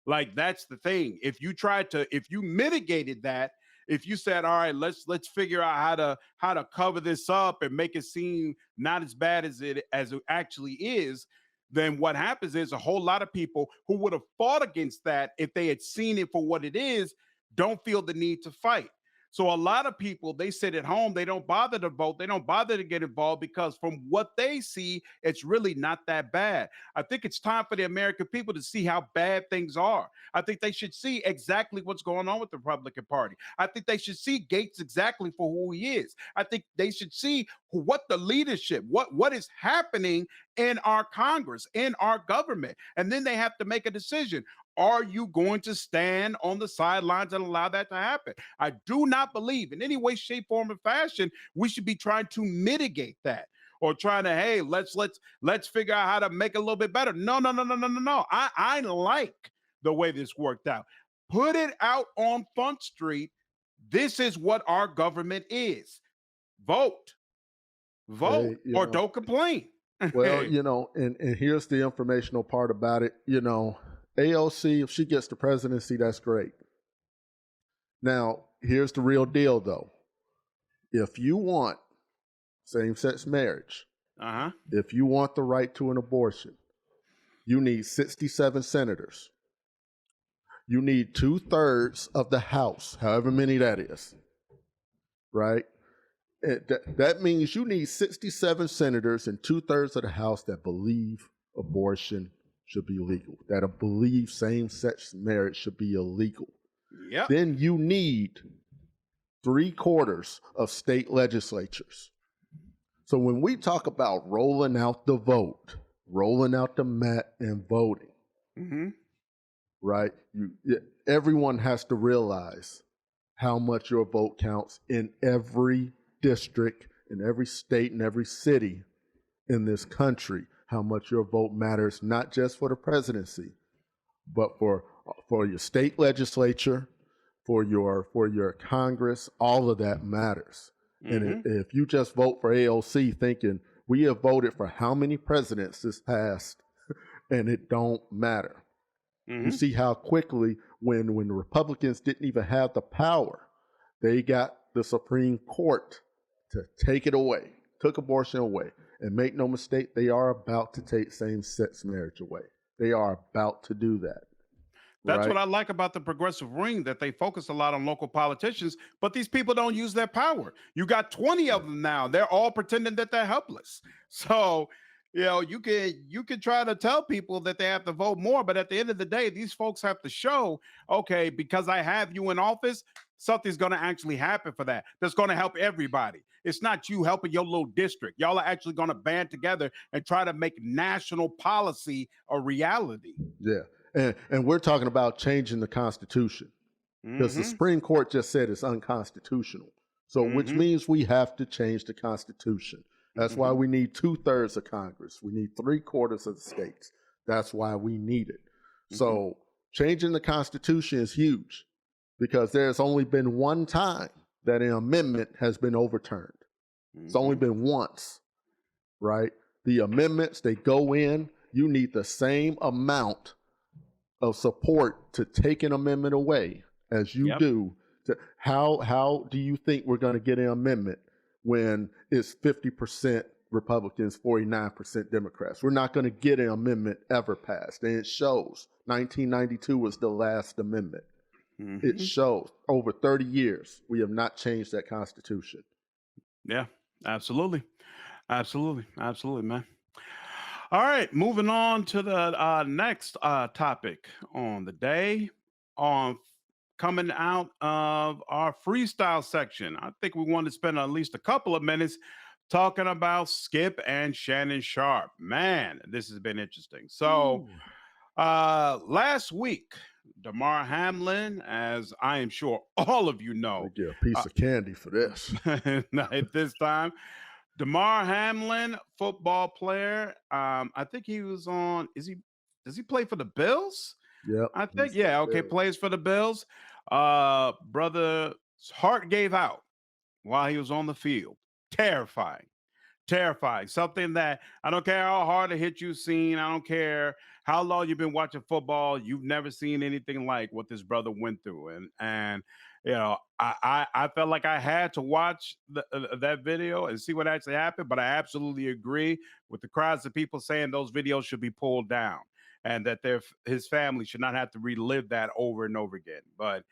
Like that's the thing. If you mitigated that, if you said, all right, let's figure out how to cover this up and make it seem not as bad as it actually is, then what happens is a whole lot of people who would have fought against that if they had seen it for what it is don't feel the need to fight. So a lot of people, they sit at home, they don't bother to vote, they don't bother to get involved because from what they see, it's really not that bad. I think it's time for the American people to see how bad things are. I think they should see exactly what's going on with the Republican Party. I think they should see Gates exactly for who he is. I think they should see what the leadership, what is happening in our Congress, in our government. And then they have to make a decision. Are you going to stand on the sidelines and allow that to happen? I do not believe in any way, shape, form, or fashion we should be trying to mitigate that or trying to, hey, let's figure out how to make it a little bit better. No, no, no, no, no, no, no. I like the way this worked out. Put it out on Front Street. This is what our government is. Vote, vote, Hey, or don't complain. well, and here's the informational part about it. AOC, if she gets the presidency, that's great. Now, here's the real deal, though. if you want same sex marriage, Uh-huh. if you want the right to an abortion, you need 67 senators. You need 2/3 of the House, however many that is, right? That means you need 67 senators and 2/3 of the House that believe abortion should be legal, that believe same sex marriage should be illegal. Yep. Then you need 3/4 of state legislatures. So when we talk about rolling out the vote, rolling out the mat and voting, Mm-hmm. right? Everyone has to realize how much your vote counts in every district, in every state, in every city in this country. How much your vote matters, not just for the presidency, but for your state legislature, for your Congress. All of that matters. Mm-hmm. And if you just vote for AOC thinking we have voted for how many presidents this past, and it don't matter. You Mm-hmm. see how quickly, when the Republicans didn't even have the power, they got the Supreme Court to take it away, took abortion away. And make no mistake, they are about to take same-sex marriage away. They are about to do that, That's right? what I like about the progressive ring, that they focus a lot on local politicians, but these people don't use their power. You got 20 Yeah. of them now. They're all pretending that they're helpless. So, you can try to tell people that they have to vote more, but at the end of the day, these folks have to show, okay, because I have you in office, something's going to actually happen for that. That's going to help everybody. It's not you helping your little district. Y'all are actually going to band together and try to make national policy a reality. Yeah. And we're talking about changing the Constitution, because the Mhm. Supreme Court just said it's unconstitutional. So, which Mhm. means we have to change the Constitution. That's why Mhm. we need 2/3 of Congress. We need 3/4 of the states. That's why we need it. Mhm. So, changing the Constitution is huge, because there's only been one time that an amendment has been overturned. It's only Mhm. been once, right? The amendments, they go in, you need the same amount of support to take an amendment away as you Yep. do to how do you think we're going to get an amendment when it's 50% Republicans, 49% Democrats? We're not going to get an amendment ever passed. And it shows 1992 was the last amendment. It Mhm. shows over 30 years we have not changed that Constitution. Yeah. Absolutely. Absolutely. Absolutely, man. All right. Moving on to the next topic on the day. On coming out of our freestyle section, I think we want to spend at least a couple of minutes talking about Skip and Shannon Sharpe. Man, this has been interesting. So, Ooh, last week, Damar Hamlin, as I am sure all of you they know, get a uh, piece of candy for this. at this time, Damar Hamlin, football player. I think he was on. Is he? Does he play for the Bills? Yep, I think. he's for the Yeah. Okay. Bills. Plays for the Bills. Brother's heart gave out while he was on the field. Terrifying. Terrifying. Something that I don't care how hard a hit you've seen. I don't care how long you've been watching football. You've never seen anything like what this brother went through. And I felt like I had to watch that video and see what actually happened. But I absolutely agree with the crowds of people saying those videos should be pulled down, and that his family should not have to relive that over and over again. But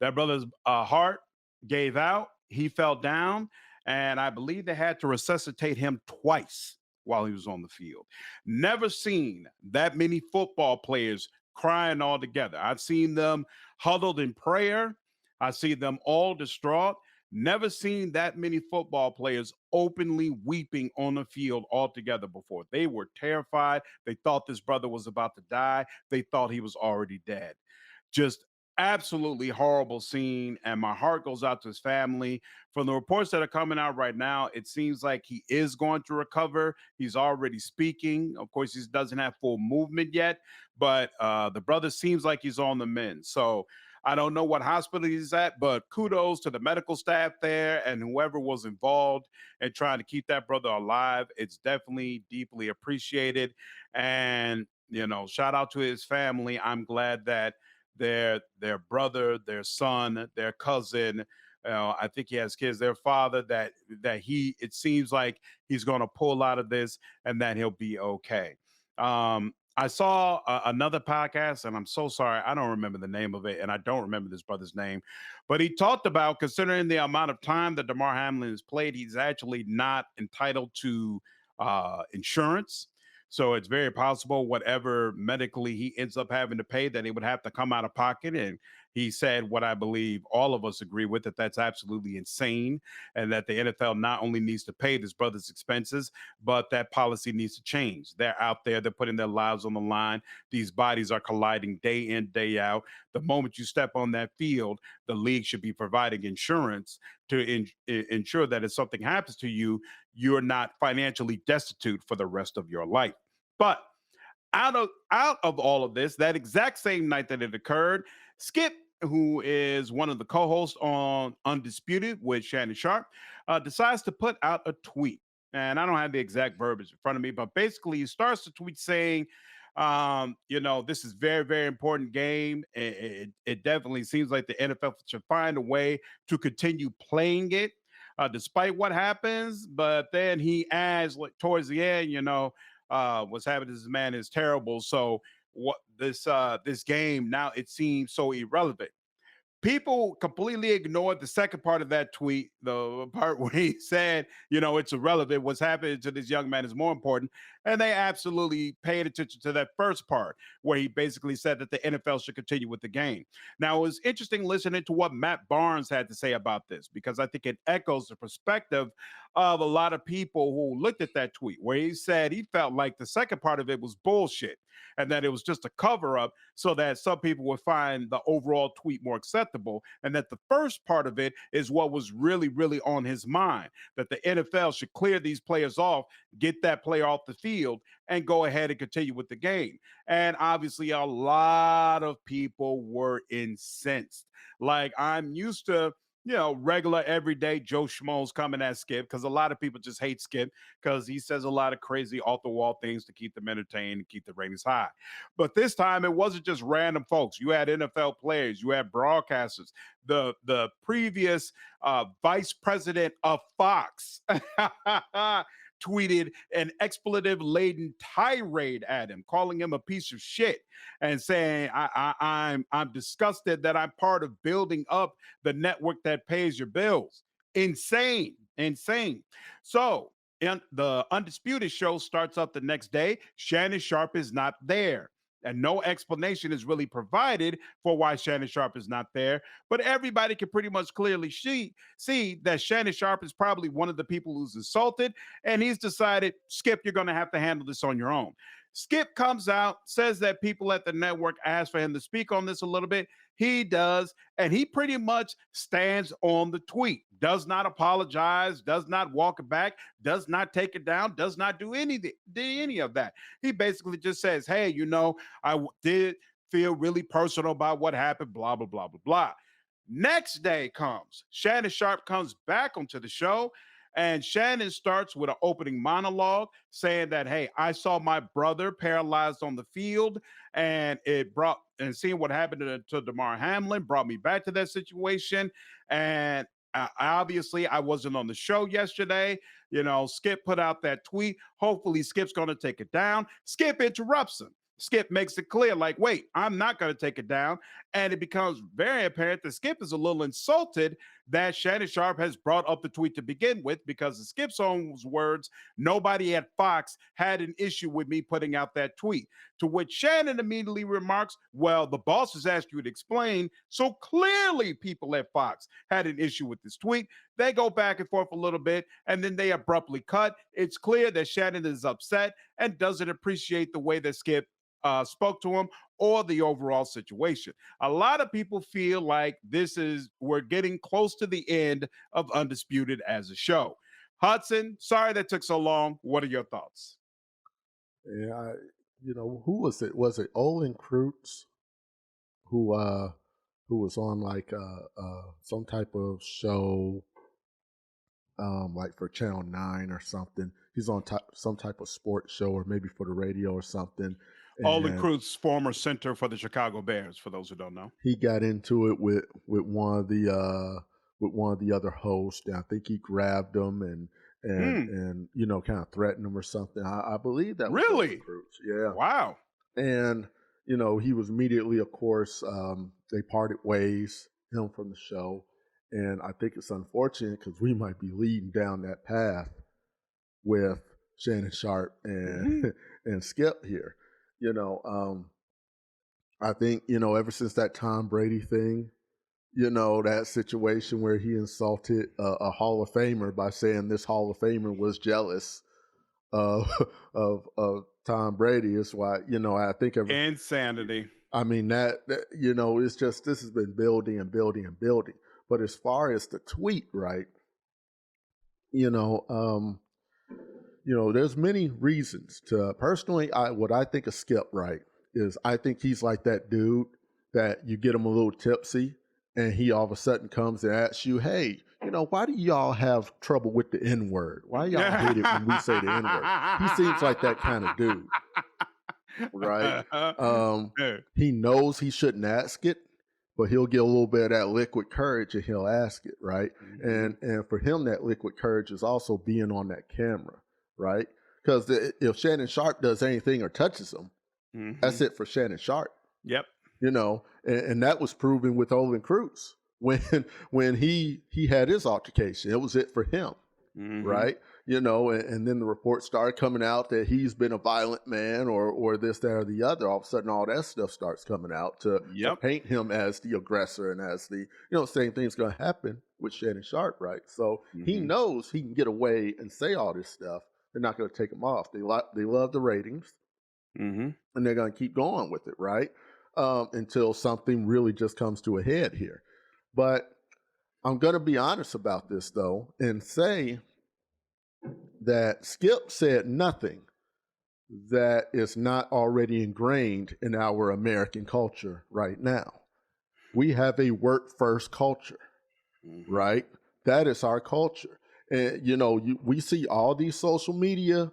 that brother's heart gave out. He fell down, and I believe they had to resuscitate him twice while he was on the field. Never seen that many football players crying all together. I've seen them huddled in prayer. I see them all distraught. Never seen that many football players openly weeping on the field all together before. They were terrified. They thought this brother was about to die. They thought he was already dead. Just absolutely horrible scene, and my heart goes out to his family. From the reports that are coming out right now, it seems like he is going to recover. He's already speaking. Of course, he doesn't have full movement yet, but the brother seems like he's on the mend. So I don't know what hospital he's at, but kudos to the medical staff there and whoever was involved in trying to keep that brother alive. It's definitely deeply appreciated. And shout out to his family. I'm glad that their brother, their son, their cousin I think he has kids. Their father that he it seems like he's going to pull out of this and that he'll be okay. I saw another podcast, and I'm so sorry, I don't remember the name of it, and I don't remember this brother's name, but he talked about considering the amount of time that Damar Hamlin has played, he's actually not entitled to insurance. So it's very possible whatever medically he ends up having to pay, that he would have to come out of pocket. And he said what I believe all of us agree with, that that's absolutely insane, and that the NFL not only needs to pay this brother's expenses, but that policy needs to change. They're out there, they're putting their lives on the line. These bodies are colliding day in, day out. The moment you step on that field, the league should be providing insurance to ensure that if something happens to you, you're not financially destitute for the rest of your life. But out of all of this, that exact same night that it occurred, Skip, who is one of the co-hosts on Undisputed with Shannon Sharpe, decides to put out a tweet. And I don't have the exact verbiage in front of me, but basically he starts the tweet saying, this is very, very important game. It definitely seems like the NFL should find a way to continue playing it, despite what happens. But then he adds, like, towards the end, what's happening to this man is terrible. So this game now, it seems so irrelevant. People completely ignored the second part of that tweet, the part where he said, it's irrelevant. What's happening to this young man is more important. And they absolutely paid attention to that first part, where he basically said that the NFL should continue with the game. Now, it was interesting listening to what Matt Barnes had to say about this, because I think it echoes the perspective of a lot of people who looked at that tweet, where he said he felt like the second part of it was bullshit, and that it was just a cover up so that some people would find the overall tweet more acceptable. And that the first part of it is what was really, really on his mind, that the NFL should clear these players off, get that player off the field, and go ahead and continue with the game. And obviously, a lot of people were incensed. Like, I'm used to, regular everyday Joe Schmoes coming at Skip, because a lot of people just hate Skip because he says a lot of crazy off the wall things to keep them entertained and keep the ratings high. But this time it wasn't just random folks. You had NFL players, you had broadcasters, the previous vice president of Fox tweeted an expletive laden tirade at him, calling him a piece of shit, and saying, I'm disgusted that I'm part of building up the network that pays your bills. Insane, insane. So the Undisputed show starts up the next day. Shannon Sharpe is not there. And no explanation is really provided for why Shannon Sharpe is not there. But everybody can pretty much clearly see that Shannon Sharpe is probably one of the people who's insulted. And he's decided, Skip, you're going to have to handle this on your own. Skip comes out, says that people at the network asked for him to speak on this a little bit. He does, and he pretty much stands on the tweet, does not apologize, does not walk it back, does not take it down, does not do any of that. He basically just says, hey, did feel really personal about what happened, blah, blah, blah, blah, blah. Next day comes, Shannon Sharpe comes back onto the show, and Shannon starts with an opening monologue saying that, hey, I saw my brother paralyzed on the field, and seeing what happened to Damar Hamlin brought me back to that situation. And obviously, I wasn't on the show yesterday. Skip put out that tweet. Hopefully, Skip's going to take it down. Skip interrupts him. Skip makes it clear, like, wait, I'm not going to take it down. And it becomes very apparent that Skip is a little insulted that Shannon Sharpe has brought up the tweet to begin with, because in Skip's own words, nobody at Fox had an issue with me putting out that tweet. To which Shannon immediately remarks, well, the boss has asked you to explain. So clearly people at Fox had an issue with this tweet. They go back and forth a little bit, and then they abruptly cut. It's clear that Shannon is upset and doesn't appreciate the way that Skip spoke to him, or the overall situation. A lot of people feel like we're getting close to the end of Undisputed as a show. Hudson, sorry that took so long. What are your thoughts? Yeah, who was it? Was it Olin Kreutz who who was on like some type of show, like for Channel 9 or something? He's on some type of sports show, or maybe for the radio or something. Olin And Cruz, former center for the Chicago Bears, for those who don't know. he got into it with one of the with one of the other hosts, and I think he grabbed him Hmm. and kind of threatened him or something. I believe that was Olin Really? Cruz. Yeah, Wow. and he was immediately, of course, they parted ways, him from the show, and I think it's unfortunate because we might be leading down that path with Shannon Sharpe and Hmm. and Skip here. You know, I think ever since that Tom Brady thing, that situation where he insulted a Hall of Famer by saying this Hall of Famer was jealous of of Tom Brady is why I think Insanity. I mean that it's just this has been building and building and building. But as far as the tweet, right? You know, um, there's many reasons to personally. What I think of Skip, right, is I think he's like that dude that you get him a little tipsy, and he all of a sudden comes and asks you, "Hey, why do y'all have trouble with the N word? Why y'all hate it when we say the N word?" He seems like that kind of dude, right? Um, he knows he shouldn't ask it, but he'll get a little bit of that liquid courage and he'll ask it, right? Mhm. And for him, that liquid courage is also being on that camera, right? Because if Shannon Sharpe does anything or touches him, that's Mhm. it for Shannon Sharpe, Yep. and that was proven with Olin Cruz when he had his altercation. It was it for him, Mhm. right? And then the reports started coming out that he's been a violent man or this, that, or the other. All of a sudden, all that stuff starts coming out to Yep. paint him as the aggressor and as the same thing's going to happen with Shannon Sharpe, right? So he Mhm. knows he can get away and say all this stuff. They're not going to take him off. They love the ratings, Mhm. and they're going to keep going with it, right? Until something really just comes to a head here. But I'm going to be honest about this though, and say that Skip said nothing that is not already ingrained in our American culture right now. We have a work first culture, Mhm. right? That is our culture. And we see all these social media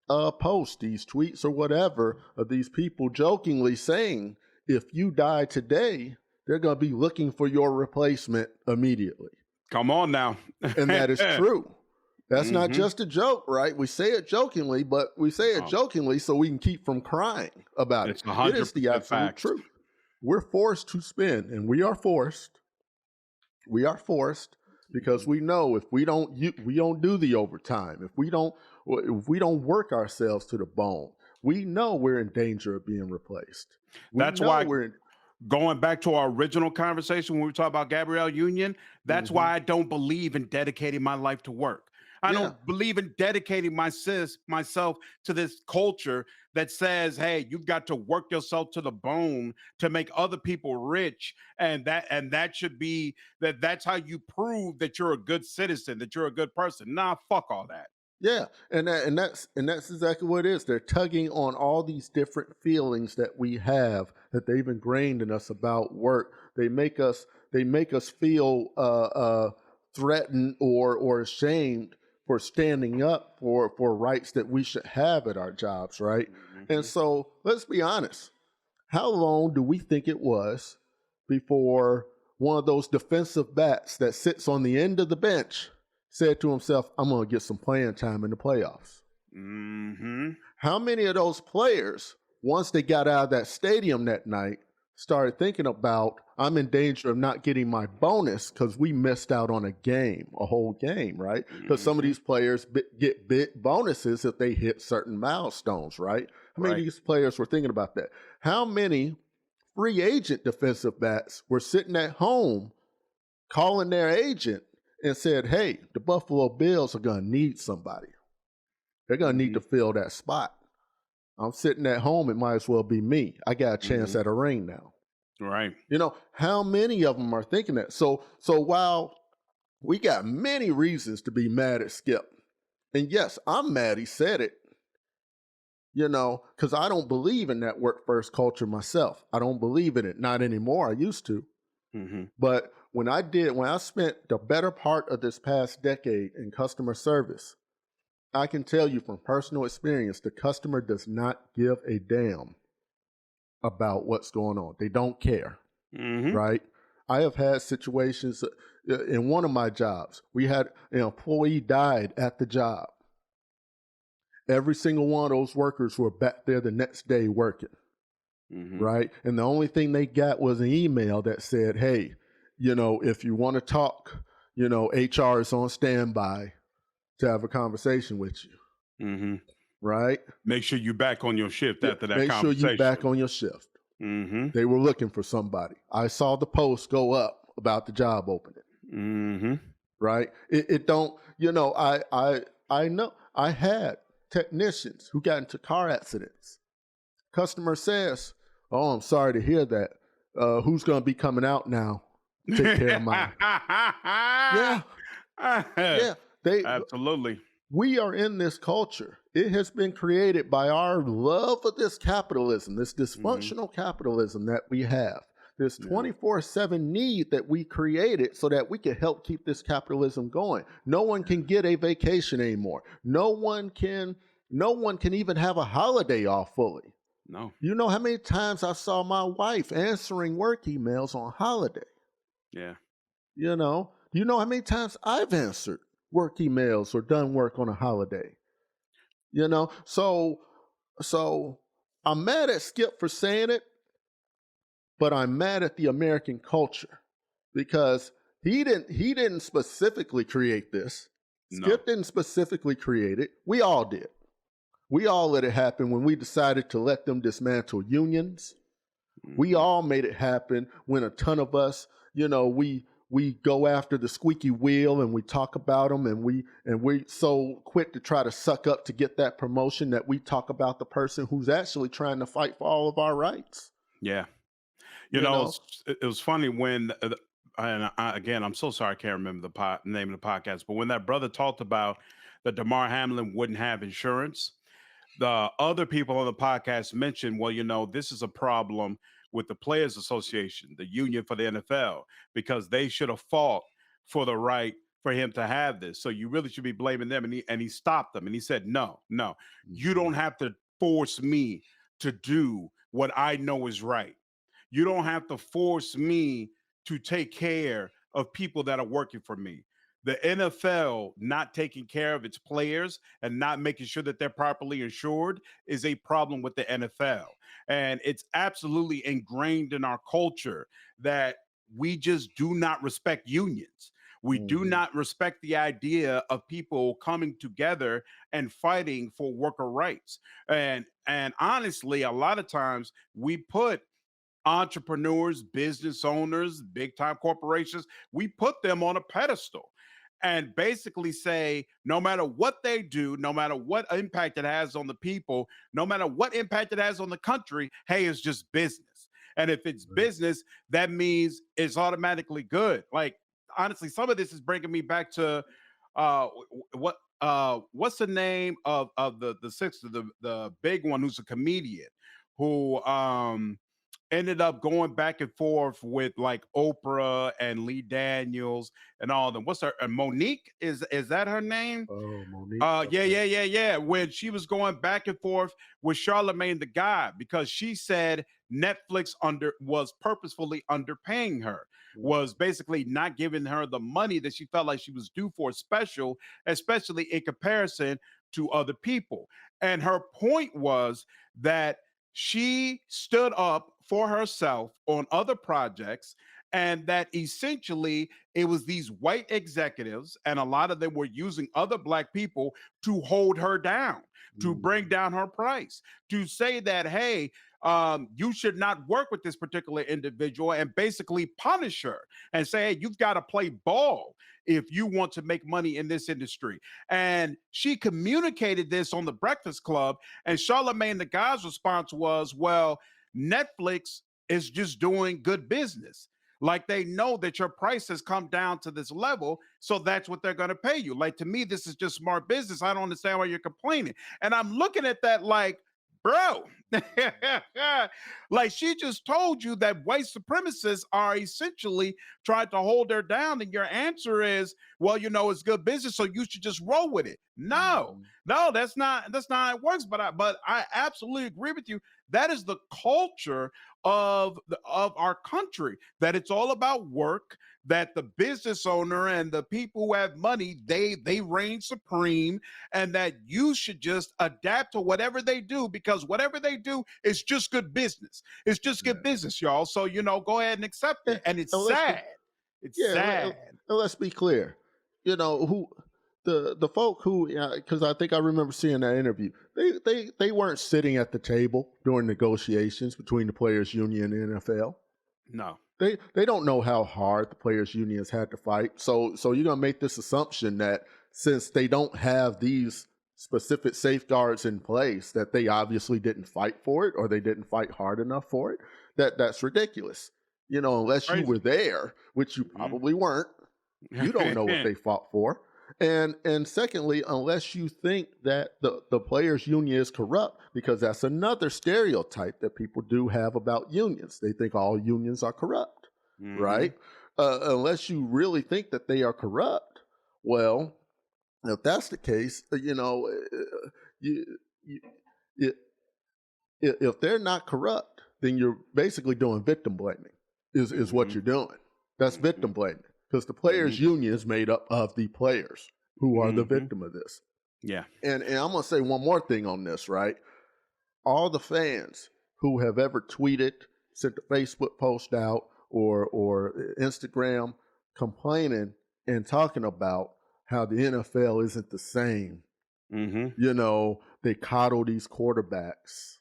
posts, these tweets or whatever of these people jokingly saying, if you die today, they're going to be looking for your replacement immediately. Come on now. And that is true. That's not Mhm. just a joke, right? We say it jokingly, but we say it No, jokingly so we can keep from crying about it. it's a It is the 100% absolute facts. truth. We're forced to spend, and we are forced. We are forced because Mhm. we know if we don't do the overtime, if we don't work ourselves to the bone, we know we're in danger of being replaced. We That's know why we're in. going back to our original conversation when we talk about Gabrielle Union, that's Hmm. why I don't believe in dedicating my life to work. I Yeah, don't believe in dedicating myself to this culture that says, "Hey, you've got to work yourself to the bone to make other people rich," and that should be that's how you prove that you're a good citizen, that you're a good person. Nah, fuck all that. yeah, and that's exactly what it is. They're tugging on all these different feelings that we have that they've ingrained in us about work. They make us feel threatened or ashamed for standing up for rights that we should have at our jobs, right? And Mhm. so let's be honest. How long do we think it was before one of those defensive backs that sits on the end of the bench said to himself, I'm going to get some playing time in the playoffs? Mhm. How many of those players, once they got out of that stadium that night, started thinking about, I'm in danger of not getting my bonus because we missed out on a whole game, right? Because some of Mhm. these players get big bonuses if they hit certain milestones, right? How many of Right. these players were thinking about that? How many free agent defensive backs were sitting at home calling their agent and said, hey, the Buffalo Bills are going to need somebody. They're going to need Mhm. to fill that spot. I'm sitting at home. It might as well be me. I got a chance Mhm. at a ring now. Right. How many of them are thinking that? So while we got many reasons to be mad at Skip, and yes, I'm mad he said it, because I don't believe in that work first culture myself. I don't believe in it. Not anymore. I used to. Mhm. But when I spent the better part of this past decade in customer service, I can tell you from personal experience, the customer does not give a damn about what's going on. They don't care, Mhm. right? I have had situations, In one of my jobs, we had an employee died at the job. Every single one of those workers were back there the next day working, right? And the only thing they got was an email that said, hey, if you want to talk, HR is on standby to have a conversation with you, right? Make sure you're back on your shift after that Make sure conversation. you're back on your shift. They were looking for somebody. I saw the post go up about the job opening, right? It don't, I know I had technicians who got into car accidents. Customer says, oh, I'm sorry to hear that. Who's going to be coming out now to take care of mine? Yeah. Absolutely. We are in this culture. It has been created by our love of this capitalism, this dysfunctional capitalism that we have, this 24/7 need that we created so that we can help keep this capitalism going. No one can get a vacation anymore. No one can even have a holiday off fully. No. You know how many times I saw my wife answering work emails on holiday? Yeah. You know how many times I've answered work emails or done work on a holiday? So I'm mad at Skip for saying it, but I'm mad at the American culture because he didn't specifically create this. Skip didn't specifically create it. We all did. We all let it happen when we decided to let them dismantle unions. We all made it happen when a ton of us, we go after the squeaky wheel and we talk about them and we so quick to try to suck up to get that promotion that we talk about the person who's actually trying to fight for all of our rights. Yeah. It was funny when, again, I'm so sorry I can't remember the name of the podcast, but when that brother talked about that Damar Hamlin wouldn't have insurance, the other people on the podcast mentioned, well, this is a problem with the Players Association, the union for the NFL, because they should have fought for the right for him to have this. So you really should be blaming them. And he stopped them and he said, no, you don't have to force me to do what I know is right. You don't have to force me to take care of people that are working for me. The NFL not taking care of its players and not making sure that they're properly insured is a problem with the NFL. And it's absolutely ingrained in our culture that we just do not respect unions. We do not respect the idea of people coming together and fighting for worker rights. And honestly, a lot of times we put entrepreneurs, business owners, big time corporations, we put them on a pedestal and basically say, no matter what they do, no matter what impact it has on the people, no matter what impact it has on the country, hey, it's just business. And if it's business, that means it's automatically good. Like, honestly, some of this is bringing me back to what's the name of the sixth, the big one who's a comedian who ended up going back and forth with like Oprah and Lee Daniels and all of them. What's her Monique? Is that her name? Oh, Monique. Yeah. When she was going back and forth with Charlemagne the God because she said Netflix was purposefully underpaying her, was basically not giving her the money that she felt like she was due for a special, especially in comparison to other people. And her point was that she stood up for herself on other projects, and that essentially it was these white executives, and a lot of them were using other black people to hold her down, to bring down her price, to say that, hey, you should not work with this particular individual and basically punish her and say, hey, you've got to play ball if you want to make money in this industry. And she communicated this on the Breakfast Club, and Charlemagne the God's response was, well, Netflix is just doing good business. Like they know that your price has come down to this level, so that's what they're going to pay you. Like, to me, this is just smart business. I don't understand why you're complaining. And I'm looking at that like, bro, like she just told you that white supremacists are essentially trying to hold her down. And your answer is, well, it's good business, so you should just roll with it. No, that's not how it works. But I absolutely agree with you. That is the culture of our country, that it's all about work, that the business owner and the people who have money, they reign supreme, and that you should just adapt to whatever they do, because whatever they do is just good business. It's just good Yeah. business, y'all. So, go ahead and accept Yeah, it. And it's and let's be sad. It's yeah, sad. and let's be clear. Who the folk who, because I think I remember seeing that interview. They weren't sitting at the table during negotiations between the players' union and NFL. No. They don't know how hard the players' unions had to fight. So you're gonna make this assumption that since they don't have these specific safeguards in place, that they obviously didn't fight for it or they didn't fight hard enough for it. That's ridiculous. Unless you were Crazy. there, which you Mhm. probably weren't, you don't know what they fought for. And secondly, unless you think that the players union is corrupt, because that's another stereotype that people do have about unions. They think all unions are corrupt, right? Mhm. Unless you really think that they are corrupt, well, if that's the case, you, you, you, if they're not corrupt, then you're basically doing victim blaming. Is what Mhm. you're doing. That's victim Mhm. blaming, because the Mhm. players union is made up of the players who are the Mhm. victim of this. Yeah. And I'm gonna say one more thing on this, right? All the fans who have ever tweeted, sent a Facebook post out, or Instagram complaining and talking about how the NFL isn't the same. Mhm. They coddle these quarterbacks,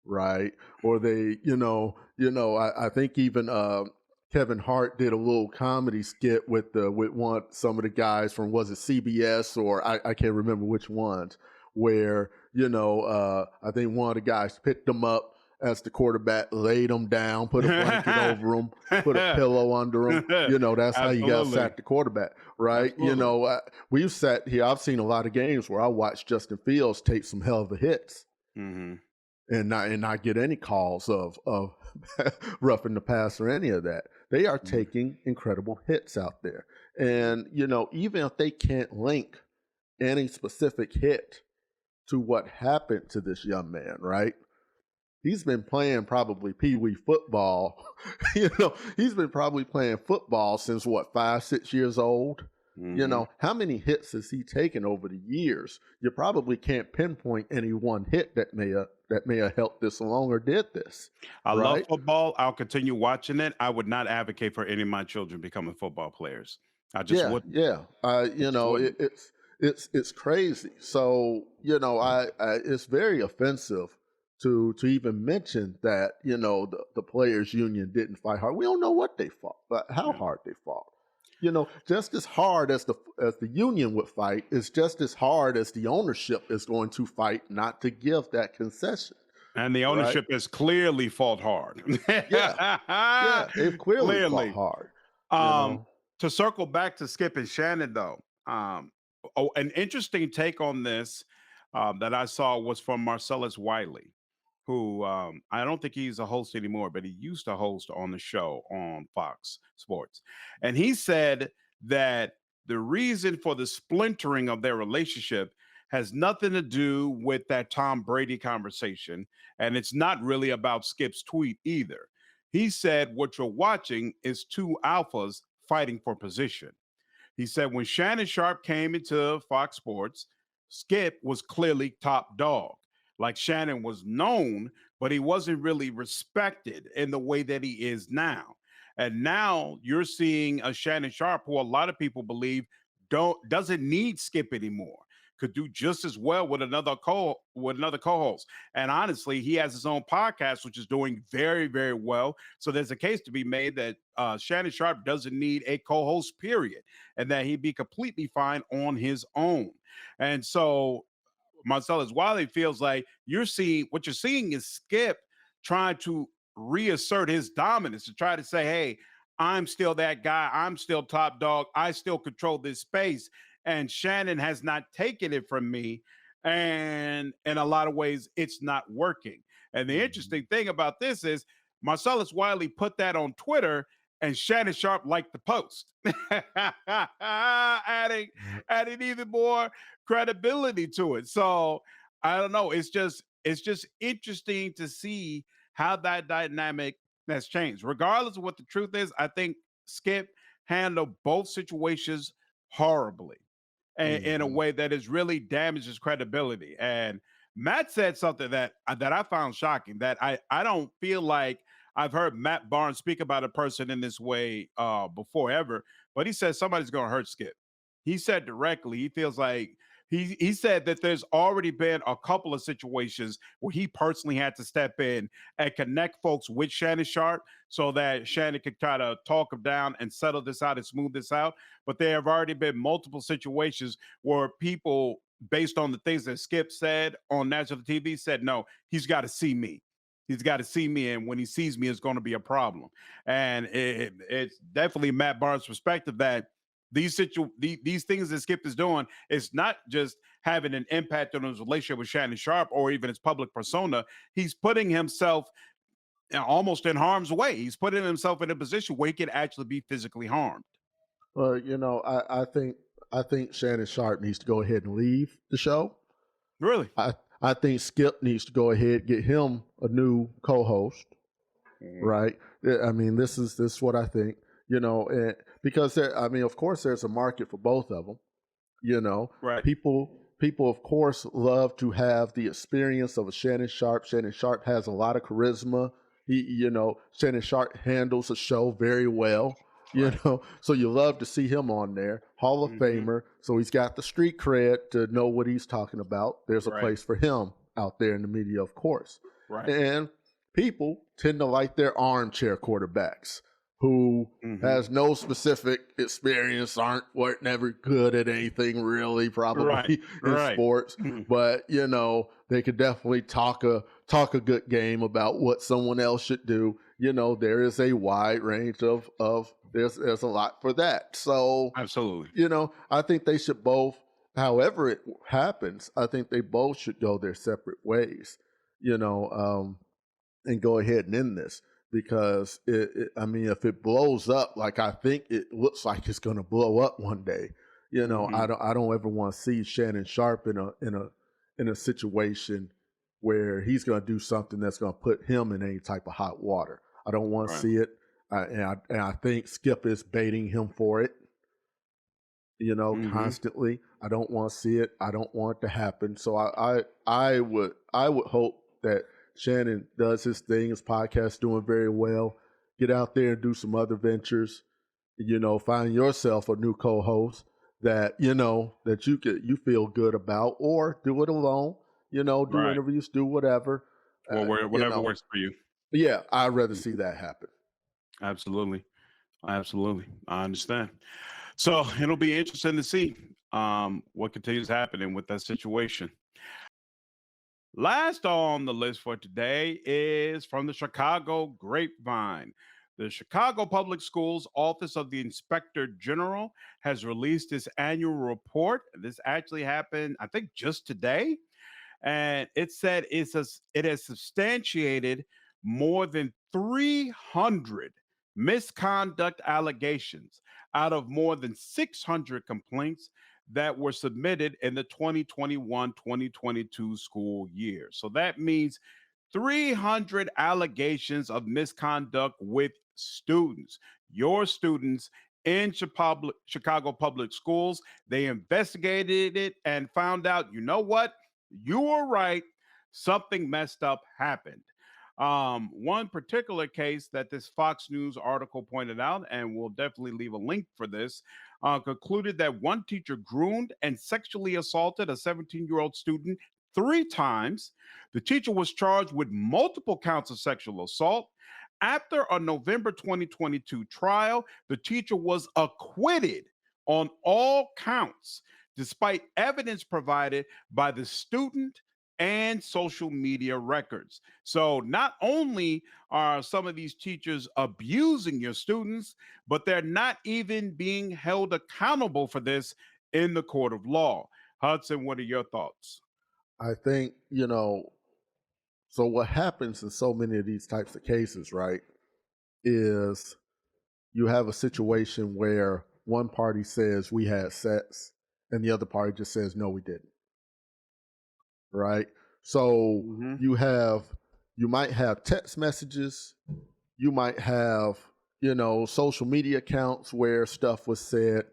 right? Or they, I think even Kevin Hart did a little comedy skit with some of the guys from, was it CBS, or I can't remember which ones, where I think one of the guys picked him up as the quarterback, laid him down, put a blanket over him, put a pillow under him. That's how you got to Absolutely. sack the quarterback, right? Absolutely. We've sat here. I've seen a lot of games where I watched Justin Fields take some hell of a hits Mhm. and not get any calls of roughing the pass or any of that. They are Mhm. taking incredible hits out there, and even if they can't link any specific hit to what happened to this young man, right? He's been playing probably pee wee football. He's been probably playing football since what, 5, 6 years old. Mhm. How many hits has he taken over the years? You probably can't pinpoint any one hit that may have helped this along or did this, I love right? football. I'll continue watching it. I would not advocate for any of my children becoming football players. I just Yeah, wouldn't. yeah. I just wouldn't. It's crazy. So it's very offensive to even mention that the players union didn't fight hard. We don't know what they fought, but how Yeah. hard they fought. Just as hard as the union would fight is just as hard as the ownership is going to fight not to give that concession, And the right? ownership has clearly fought hard. Yeah, yeah. They've clearly fought Clearly. hard. You Um, know. to circle back to Skip and Shannon, though, an interesting take on this that I saw was from Marcellus Wiley, who I don't think he's a host anymore, but he used to host on the show on Fox Sports. And he said that the reason for the splintering of their relationship has nothing to do with that Tom Brady conversation. And it's not really about Skip's tweet either. He said, what you're watching is two alphas fighting for position. He said when Shannon Sharpe came into Fox Sports, Skip was clearly top dog. Like Shannon was known, but he wasn't really respected in the way that he is now. And now you're seeing a Shannon Sharpe who a lot of people believe doesn't need Skip anymore. Could do just as well with another co-host. And honestly, he has his own podcast, which is doing very, very well. So there's a case to be made that Shannon Sharpe doesn't need a co-host, period, and that he'd be completely fine on his own. And so Marcellus Wiley feels like you're seeing is Skip trying to reassert his dominance, to try to say, hey, I'm still that guy, I'm still top dog, I still control this space. And Shannon has not taken it from me. And in a lot of ways, it's not working. And the Mhm. interesting thing about this is Marcellus Wiley put that on Twitter and Shannon Sharpe liked the post, adding Yeah. adding even more credibility to it. So I don't know. It's just interesting to see how that dynamic has changed. Regardless of what the truth is, I think Skip handled both situations horribly in a Hmm. way that has really damaged his credibility. And Matt said something that I found shocking, that I don't feel like I've heard Matt Barnes speak about a person in this way before ever. But he said somebody's going to hurt Skip. He said directly he feels like he said that there's already been a couple of situations where he personally had to step in and connect folks with Shannon Sharpe so that Shannon could try to talk him down and settle this out and smooth this out. But there have already been multiple situations where people, based on the things that Skip said on national TV, said, no, he's got to see me. He's got to see me. And when he sees me, it's going to be a problem. And it's definitely Matt Barnes' perspective that these things that Skip is doing is not just having an impact on his relationship with Shannon Sharpe or even his public persona. He's putting himself almost in harm's way. He's putting himself in a position where he could actually be physically harmed. Well, I think Shannon Sharpe needs to go ahead and leave the show. Really? I think Skip needs to go ahead, get him a new co-host. Mhm. Right? I mean, this is what I think. And because of course, there's a market for both of them. You know, Right. people of course love to have the experience of a Shannon Sharpe. Shannon Sharpe has a lot of charisma. Shannon Sharpe handles a show very well. Right. So you love to see him on there, Hall of Hmm. Famer. So he's got the street cred to know what he's talking about. There's a Right. place for him out there in the media, of course. Right. And people tend to like their armchair quarterbacks who Hmm. has no specific experience, weren't never good at anything really, Right. probably in Right. sports, Mhm. but they could definitely talk a good game about what someone else should do. There is a wide range of there's a lot for that. So, Absolutely. I think they should both, however it happens, I think they both should go their separate ways. You know, and go ahead and end this because I mean, if it blows up like I think it looks like it's going to blow up one day, Hmm. I don't ever want to see Shannon Sharpe in a situation where he's going to do something that's going to put him in any type of hot water. I don't want to Right. see it, and I think Skip is baiting him for it. Hmm. Constantly. I don't want to see it. I don't want it to happen. So I would hope that Shannon does his thing. His podcast doing very well. Get out there and do some other ventures. Find yourself a new co-host that that you feel good about, or do it alone. Do Right. interviews, do whatever. Well, Uh, you whatever know, works for you. yeah, I'd rather see Mhm. that happen. Absolutely. Absolutely. I understand. So it'll be interesting to see what continues happening with that situation. Last on the list for today is from the Chicago Grapevine. The Chicago Public Schools Office of the Inspector General has released its annual report. This actually happened, I think, just today. And it said it has substantiated more than 300 misconduct allegations out of more than 600 complaints that were submitted in the 2021-2022 school year. So that means 300 allegations of misconduct with students, your students in Chicago Public Schools. They investigated it and found out, you know what? You were right. Something messed up happened. One particular case that this Fox News article pointed out, and we'll definitely leave a link for this, concluded that one teacher groomed and sexually assaulted a 17-year-old student 3 times. The teacher was charged with multiple counts of sexual assault. After a November 2022 trial, the teacher was acquitted on all counts, despite evidence provided by the student and social media records. So, not only are some of these teachers abusing your students, but they're not even being held accountable for this in the court of law. Hudson, what are your thoughts? I think So what happens in so many of these types of cases, right, is you have a situation where one party says we had sex and the other party just says no, we didn't. Right? So Hmm. you might have text messages, you might have social media accounts where stuff was said,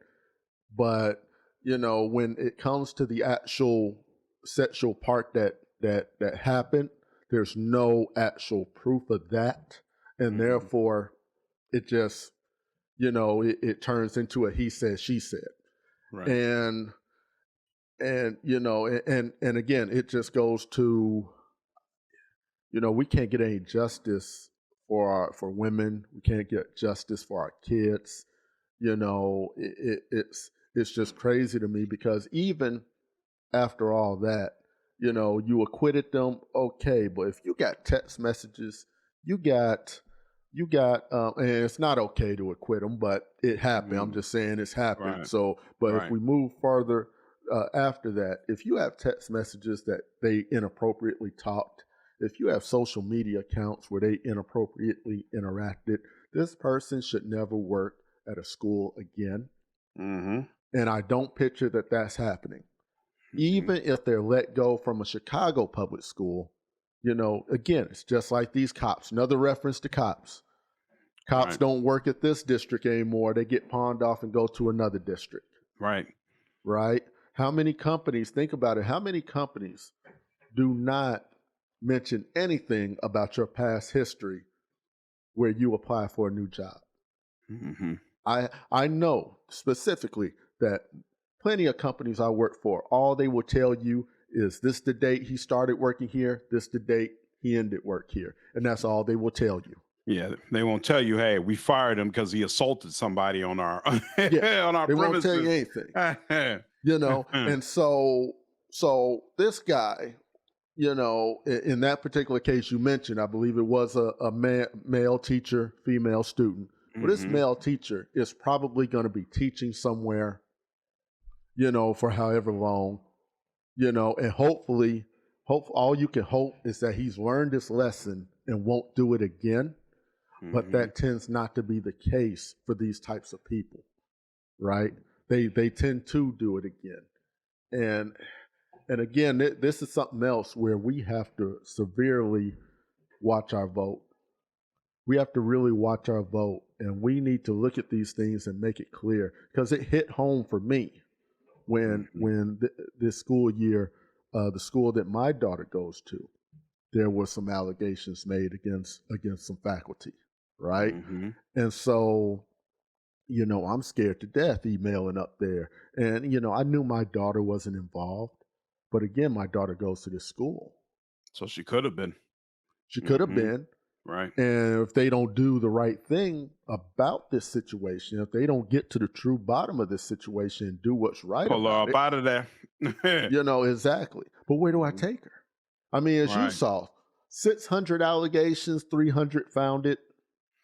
but when it comes to the actual sexual part that happened, there's no actual proof of that, and therefore it just it turns into a he said she said, Right. and and again it just goes to we can't get any justice for women. We can't get justice for our kids. It's just crazy to me because even after all that, you acquitted them, okay, but if you got text messages, you got and it's not okay to acquit them, but it happened. I'm just saying it's happened. Right. So, but if Right. we move further after that, if you have text messages that they inappropriately talked, if you have social media accounts where they inappropriately interacted, this person should never work at a school again. And I don't picture that that's happening. Even if they're let go from a Chicago public school, again, it's just like these cops. Another reference to cops. Cops Right. don't work at this district anymore. They get pawned off and go to another district. Right. Right? How many companies, think about it, how many companies do not mention anything about your past history where you apply for a new job? I know specifically that plenty of companies I work for, all they will tell you is this the date he started working here, this the date he ended work here. And that's all they will tell you. Yeah, they won't tell you, hey, we fired him because he assaulted somebody on our Yeah. on our They won't tell you premises. anything. And so this guy, in that particular case you mentioned, I believe it was a male teacher, female student. Well, this male teacher is probably going to be teaching somewhere, for however long, and hopefully, all you can hope is that he's learned this lesson and won't do it again. But that tends not to be the case for these types of people, right? They tend to do it again, and again, this is something else where we have to severely watch our vote. We have to really watch our vote, and we need to look at these things and make it clear, because it hit home for me when this school year, the school that my daughter goes to, there were some allegations made against some faculty, right? And so, I'm scared to death emailing up there, and I knew my daughter wasn't involved, but again, my daughter goes to this school. So she could have been. She could have been. Right. And if they don't do the right thing about this situation, if they don't get to the true bottom of this situation and do what's right Pull her about up it, out of there. exactly. But where do I take her? I mean, as you Right. saw, 600 allegations, 300 found it,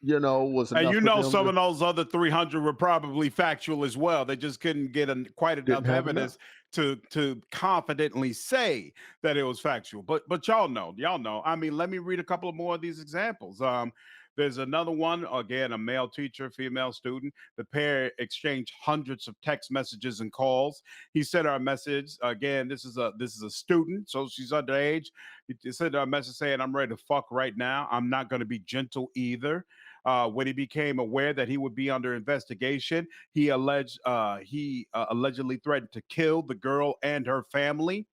was And enough for them some to of those other 300 were probably factual as well. They just couldn't get quite didn't enough have enough. evidence to confidently say that it was factual. But y'all know. I mean, let me read a couple of more of these examples. There's another one, again, a male teacher, female student. The pair exchanged hundreds of text messages and calls. He sent her a message. Again, this is a student, so she's underage. He sent her a message saying, "I'm ready to fuck right now. I'm not going to be gentle either." When he became aware that he would be under investigation, he allegedly threatened to kill the girl and her family.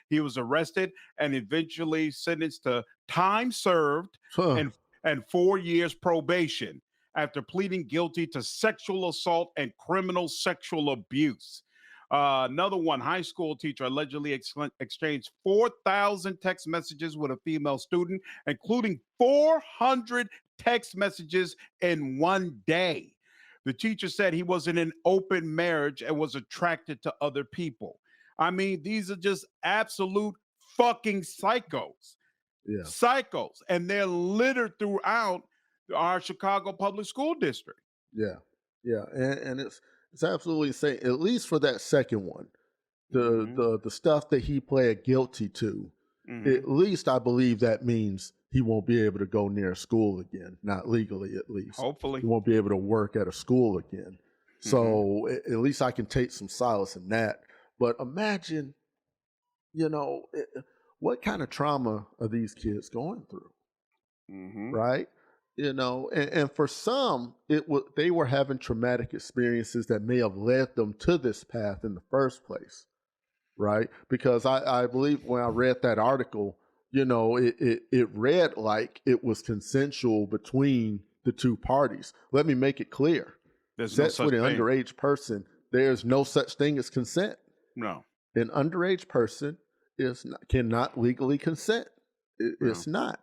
He was arrested and eventually sentenced to time served Huh. and 4 years probation after pleading guilty to sexual assault and criminal sexual abuse. Another one, high school teacher allegedly exchanged 4,000 text messages with a female student, including 400 text messages in one day. The teacher said he was in an open marriage and was attracted to other people. I mean, these are just absolute fucking psychos. Yeah. Psychos. And they're littered throughout our Chicago public school district. Yeah. Yeah. And it's absolutely insane, at least for that second one. The stuff that he pled guilty to, at least I believe that means he won't be able to go near a school again, not legally at least. Hopefully. He won't be able to work at a school again. So at least I can take some solace in that. But imagine, what kind of trauma are these kids going through, right? and for some they were having traumatic experiences that may have led them to this path in the first place, right? Because I believe when I read that article, it read like it was consensual between the two parties. Let me make it clear: There's no sex such with an thing. underage person, there's no such thing as consent. No, An underage person cannot legally consent. no. It's not.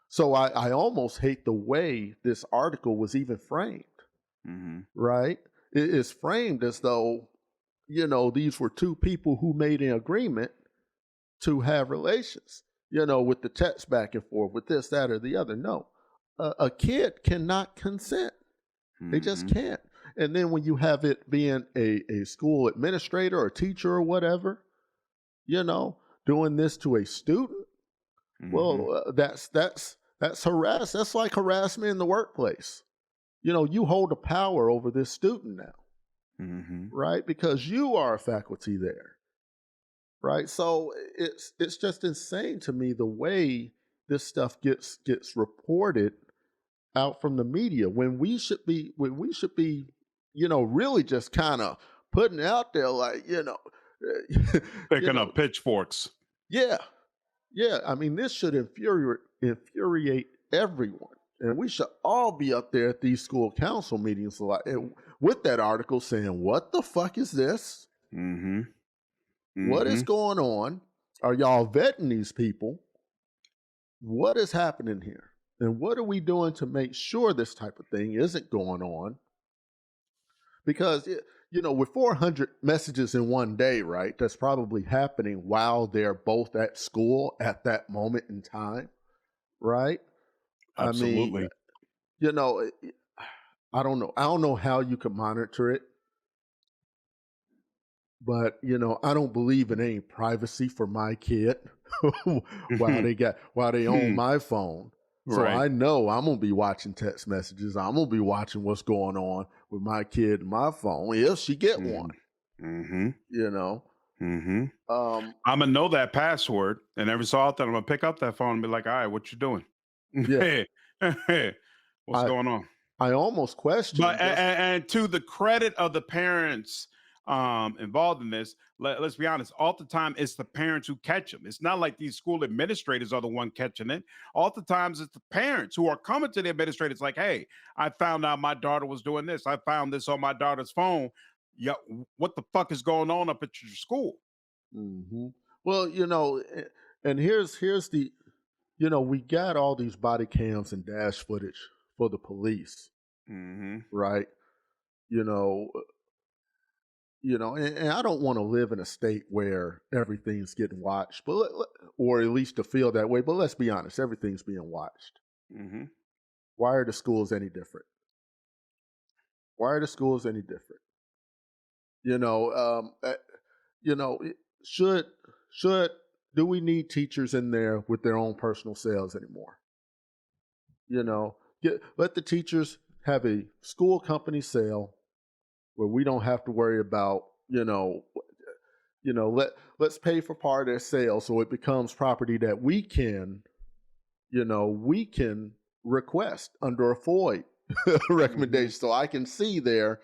So I almost hate the way this article was even framed, Hmm. right? It is framed as though, these were two people who made an agreement to have relations, with the text back and forth, with this, that, or the other. No, a kid cannot consent. They just Hmm. can't. And then when you have it being a school administrator or teacher or whatever, you know, doing this to a student, Hmm. well, that's harass. That's like harassment in the workplace. You hold the power over this student now, Hmm. right? Because you are a faculty there, right? So it's just insane to me the way this stuff gets reported out from the media when we should be really just kind of putting out there like you Picking know up pitchforks. yeah. Yeah, I mean, this should infuriate everyone, and we should all be up there at these school council meetings with that article saying, "What the fuck is this? Hmm. What is Hmm. going on? Are y'all vetting these people? What is happening here? And what are we doing to make sure this type of thing isn't going on?" Because with 400 messages in one day, right? That's probably happening while they're both at school at that moment in time, right? I mean, Absolutely. you know, eh, I don't know. I don't know how you can monitor it, but I don't believe in any privacy for my kid while they own my phone. So Right. I know I'm gonna be watching text messages. I'm gonna be watching what's going on with my kid and my phone if she get one. Hmm. Hmm. You know, Hmm. um, I'm gonna know that password, and every so often I'm gonna pick up that phone and be like, "All right, what you doing? yeah. Hey, hey, what's I going on?" I almost But question just and to the credit of the parents involved in this, let's be honest. All the time, it's the parents who catch them. It's not like these school administrators are the one catching it. All the times, it's the parents who are coming to the administrators like, "Hey, I found out my daughter was doing this. I found this on my daughter's phone. Yeah, what the fuck is going on up at your school?" hmm well, and here's the we got all these body cams and dash footage for the police, Hmm. right? You know, and I don't want to live in a state where everything's getting watched, or at least to feel that way. But let's be honest, everything's being watched. Hmm. Why are the schools any different? Why are the schools any different? You know, you know, it- should should do we need teachers in there with their own personal cells anymore? Let the teachers have a school company cell where we don't have to worry about let's pay for part of their sale so it becomes property that we can request under a FOID Hmm. recommendation, so I can see there.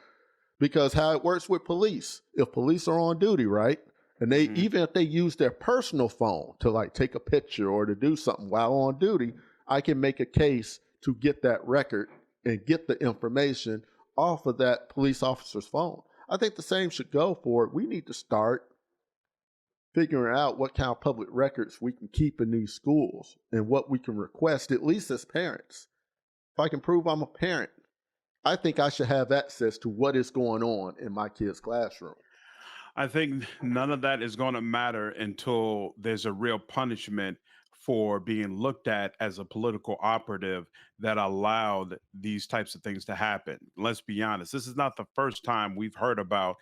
Because how it works with police, if police are on duty, right, and they Hmm. even if they use their personal phone to like take a picture or to do something while on duty, I can make a case to get that record and get the information off of that police officer's phone. I think the same should go for it. We need to start figuring out what kind of public records we can keep in these schools and what we can request, at least as parents. If I can prove I'm a parent, I think I should have access to what is going on in my kid's classroom. I think none of that is going to matter until there's a real punishment for being looked at as a political operative that allowed these types of things to happen. Let's be honest, this is not the first time we've heard about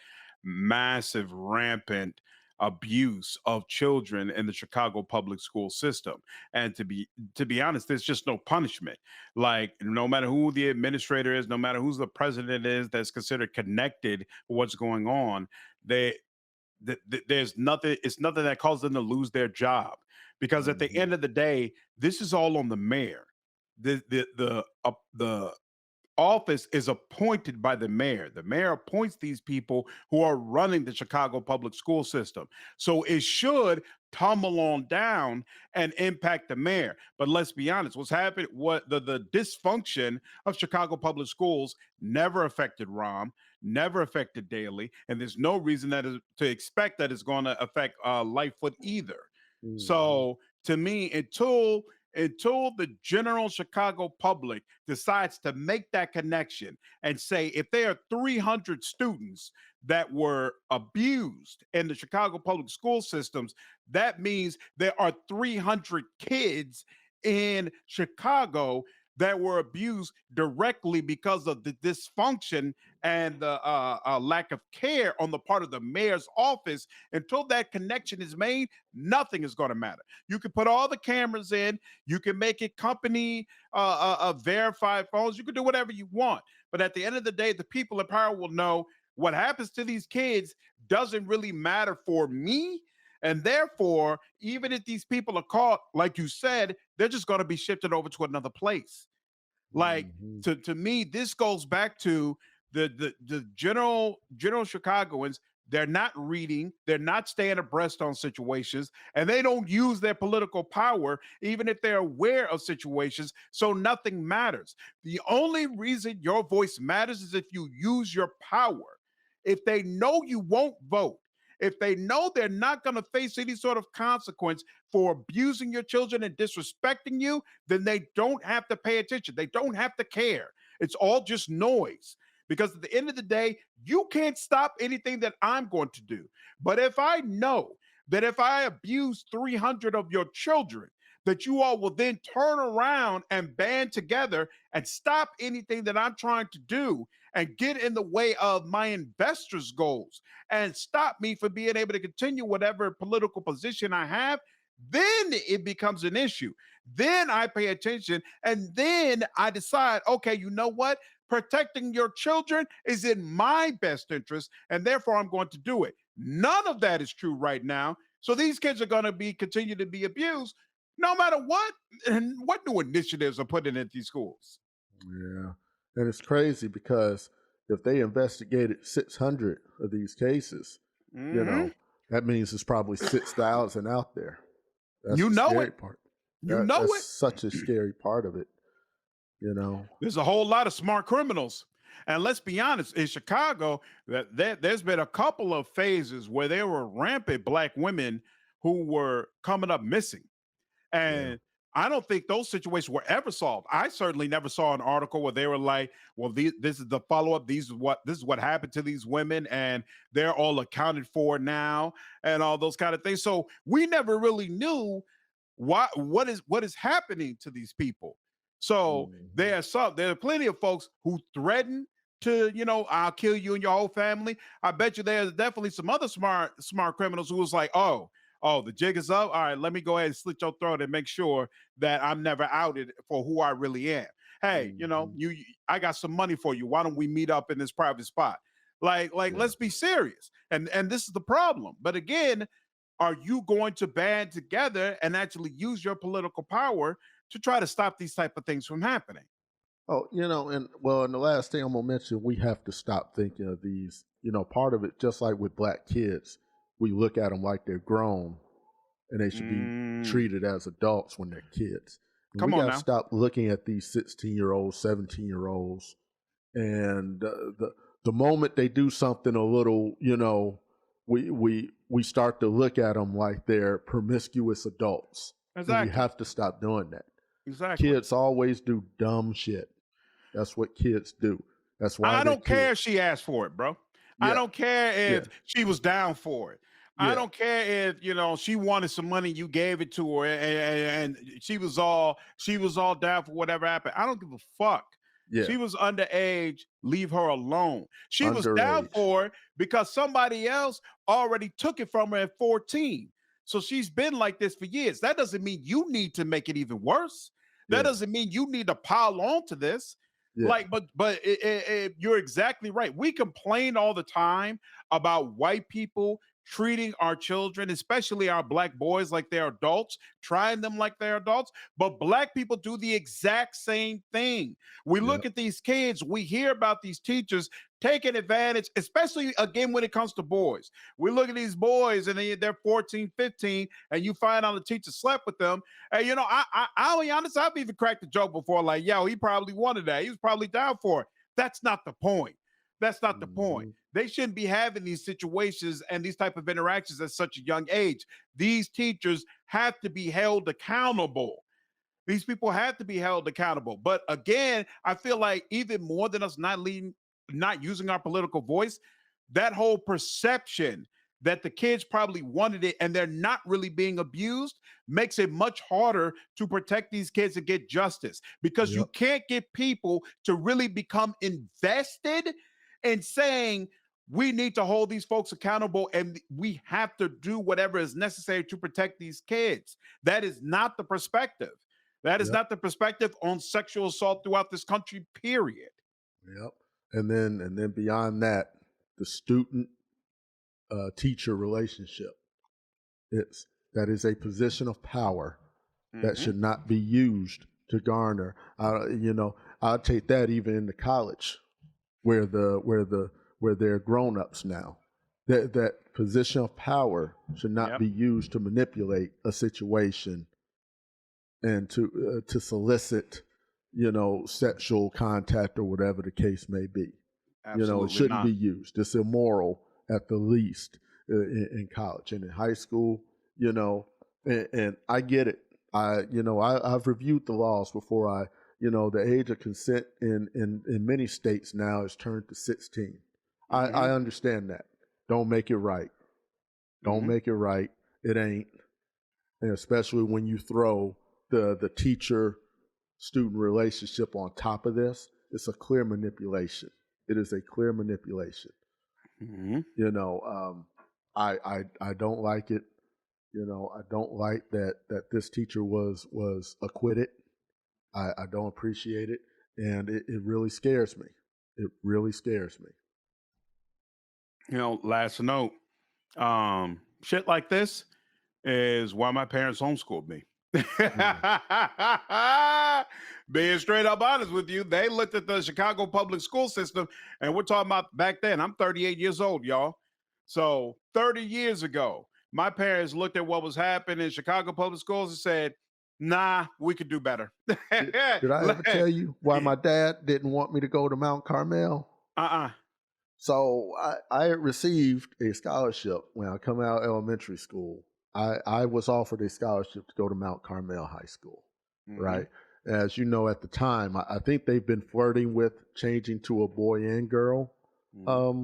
massive, rampant abuse of children in the Chicago public school system. And to be honest, there's just no punishment. Like no matter who the administrator is, no matter who's the president is that's considered connected with what's going on, they there's nothing, it's nothing that causes them to lose their job, because at the Mhm. end of the day this is all on the mayor. the office is appointed by the mayor. The mayor appoints these people who are running the Chicago public school system. So it should tumble on down and impact the mayor. But let's be honest, what's happened, what the dysfunction of Chicago public schools never affected Rom, never affected Daley, and there's no reason that is to expect that it's going to affect Lightfoot either. Mhm. So to me, until the general Chicago public decides to make that connection and say if there are 300 students that were abused in the Chicago public school systems, that means there are 300 kids in Chicago that were abused directly because of the dysfunction and the lack of care on the part of the mayor's office. Until that connection is made, nothing is going to matter. You can put all the cameras in, you can make it company verified phones. You can do whatever you want. But at the end of the day, the people in power will know what happens to these kids doesn't really matter for me. And therefore, even if these people are caught, like you said, they're just going to be shifted over to another place. Like Mhm. to me, this goes back to the general Chicagoans. They're not reading, they're not staying abreast on situations, and they don't use their political power, even if they're aware of situations. So nothing matters. The only reason your voice matters is if you use your power. If they know you won't vote, if they know they're not going to face any sort of consequence for abusing your children and disrespecting you, then they don't have to pay attention. They don't have to care. It's all just noise. Because at the end of the day, you can't stop anything that I'm going to do. But if I know that if I abuse 300 of your children, that you all will then turn around and band together and stop anything that I'm trying to do and get in the way of my investors' goals and stop me from being able to continue whatever political position I have, then it becomes an issue. Then I pay attention and then I decide, okay, you know what? Protecting your children is in my best interest, and therefore I'm going to do it. None of that is true right now. So these kids are going to be continue to be abused no matter what and what new initiatives are put in at these schools. Yeah. And it's crazy because if they investigated 600 of these cases, you Mhm. know, that means it's probably 6,000 out there. That's You the know it. scary part. You know That's it. such a scary part of it, you know. There's a whole lot of smart criminals. And let's be honest, in Chicago, there's been a couple of phases where there were rampant black women who were coming up missing. Yeah. And I don't think those situations were ever solved. I certainly never saw an article where they were like, "Well, this is the follow up. This is what happened to these women, and they're all accounted for now, and all those kind of things." So we never really knew what is happening to these people. So Mhm. there are plenty of folks who threaten to, I'll kill you and your whole family. I bet you there's definitely some other smart criminals who was like, oh, the jig is up. All right, let me go ahead and slit your throat and make sure that I'm never outed for who I really am. Hey, Mhm. I got some money for you. Why don't we meet up in this private spot? Like Yeah. let's be serious. And this is the problem. But again, are you going to band together and actually use your political power to try to stop these type of things from happening? Oh, and well, and the last thing I'm gonna mention, we have to stop thinking of these. Part of it, just like with black kids, we look at them like they're grown, and they should be Mm, treated as adults when they're kids. And we come on got to now. stop looking at these 16-year-olds, 17-year-olds, and the moment they do something a little, we start to look at them like they're promiscuous adults, and we Exactly. have to stop doing that. Exactly. Kids always do dumb shit. That's what kids do. That's why I they're don't care if kids. she asked for it, bro. I Yeah, don't care yeah, if she was down for it. I yeah, don't care if she wanted some money, you gave it to her, and she was all down for whatever happened. I don't give a fuck. yeah. She was underage. Leave her alone. She was down Underage. for it because somebody else already took it from her at 14. So she's been like this for years. That doesn't mean you need to make it even worse. That Yeah, doesn't mean you need to pile on to this. yeah, But you're exactly right. We complain all the time about white people treating our children, especially our black boys, like they're adults, trying them like they're adults. But black people do the exact same thing. We Yep. look at these kids, we hear about these teachers taking advantage, especially again when it comes to boys. We look at these boys and they're 14, 15, and you find out the teacher slept with them. And I'll be honest, I've even cracked the joke before, like, yo, he probably wanted that. He was probably down for it. That's not the point. That's not the point. Mhm. They shouldn't be having these situations and these type of interactions at such a young age. These teachers have to be held accountable. These people have to be held accountable. But again, I feel like even more than us not using our political voice, that whole perception that the kids probably wanted it and they're not really being abused makes it much harder to protect these kids and get justice, because you Yep. can't get people to really become invested in saying we need to hold these folks accountable and we have to do whatever is necessary to protect these kids. That is not the perspective. That is Yep. not the perspective on sexual assault throughout this country, period. Yep. And then beyond that, the student teacher relationship. It's that is a position of power that Mm-hmm. should not be used to garner. I'll take that even into college, where they're grown ups now. That position of power should not Yep. be used to manipulate a situation and to solicit, sexual contact or whatever the case may be. It Absolutely shouldn't not. be used. It's immoral at the least in college and in high school. And I get it. I've reviewed the laws before. The age of consent in many states now is turned to 16. Mm-hmm. I understand that. Don't make it right. Don't Mm-hmm. make it right. It ain't. And especially when you throw the teacher student relationship on top of this, it's a clear manipulation. It is a clear manipulation. Mm-hmm. You know, I don't like it. I don't like that this teacher was acquitted. I don't appreciate it, and it really scares me. It really scares me. Last note, shit like this is why my parents homeschooled me. Mm. Being straight up honest with you, they looked at the Chicago public school system, and we're talking about back then. I'm 38 years old, y'all. So 30 years ago, my parents looked at what was happening in Chicago public schools and said, "Nah, we could do better." Did I ever tell you why my dad didn't want me to go to Mount Carmel? uh-uh. So I had received a scholarship when I come out of elementary school. I was offered a scholarship to go to Mount Carmel High School, Hmm. right? As you know, at the time, I think they've been flirting with changing to a boy and girl Hmm.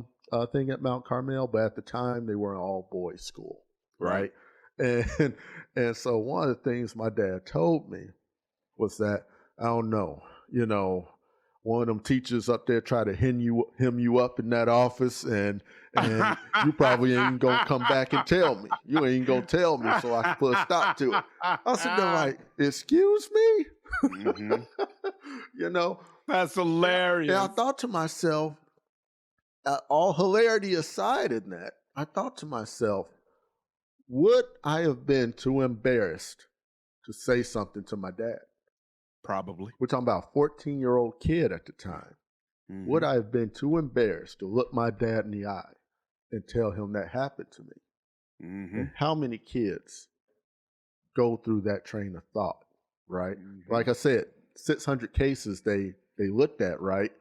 thing at Mount Carmel, but at the time they were an all boys school, Right. right? And and so one of the things my dad told me was that I don't know, you know, one of them teachers up there try to hem you up in that office, and you probably ain't gonna come back and tell me. You ain't gonna tell me so I can put a stop to it. I sit there like, excuse me, Hmm. you know. That's And I hilarious. thought to myself, all hilarity aside, in that, I thought to myself, would I have been too embarrassed to say something to my dad? Probably. We're talking about a 14-year-old kid at the time. Would Hmm. I have been too embarrassed to look my dad in the eye and tell him that happened to me? Hmm. And how many kids go through that train of thought, right? Hmm. Like I said, 600 cases they looked at, right?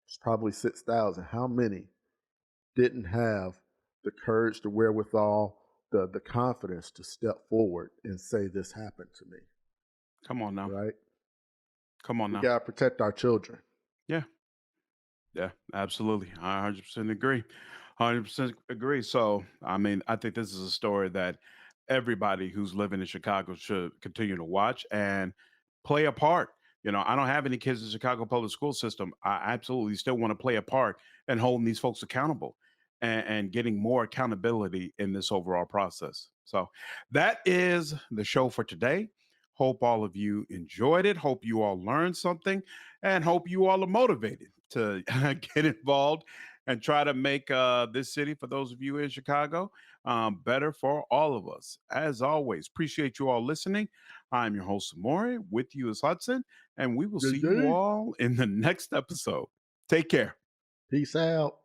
It's probably 6,000. How many didn't have the courage, the wherewithal, the confidence to step forward and say this happened to me, Come on now. right? Come on We now. got to protect our children. Yeah. Yeah. Absolutely. I 100% agree. 100% agree. So, I mean, I think this is a story that everybody who's living in Chicago should continue to watch and play a part. I don't have any kids in the Chicago public school system. I absolutely still want to play a part in holding these folks accountable and getting more accountability in this overall process. So that is the show for today. Hope all of you enjoyed it. Hope you all learned something and hope you all are motivated to get involved and try to make this city, for those of you in Chicago, better for all of us. As always, appreciate you all listening. I'm your host, Maury. With you is Hudson, and we will Yeah, see you yeah. all in the next episode. Take care. Peace out.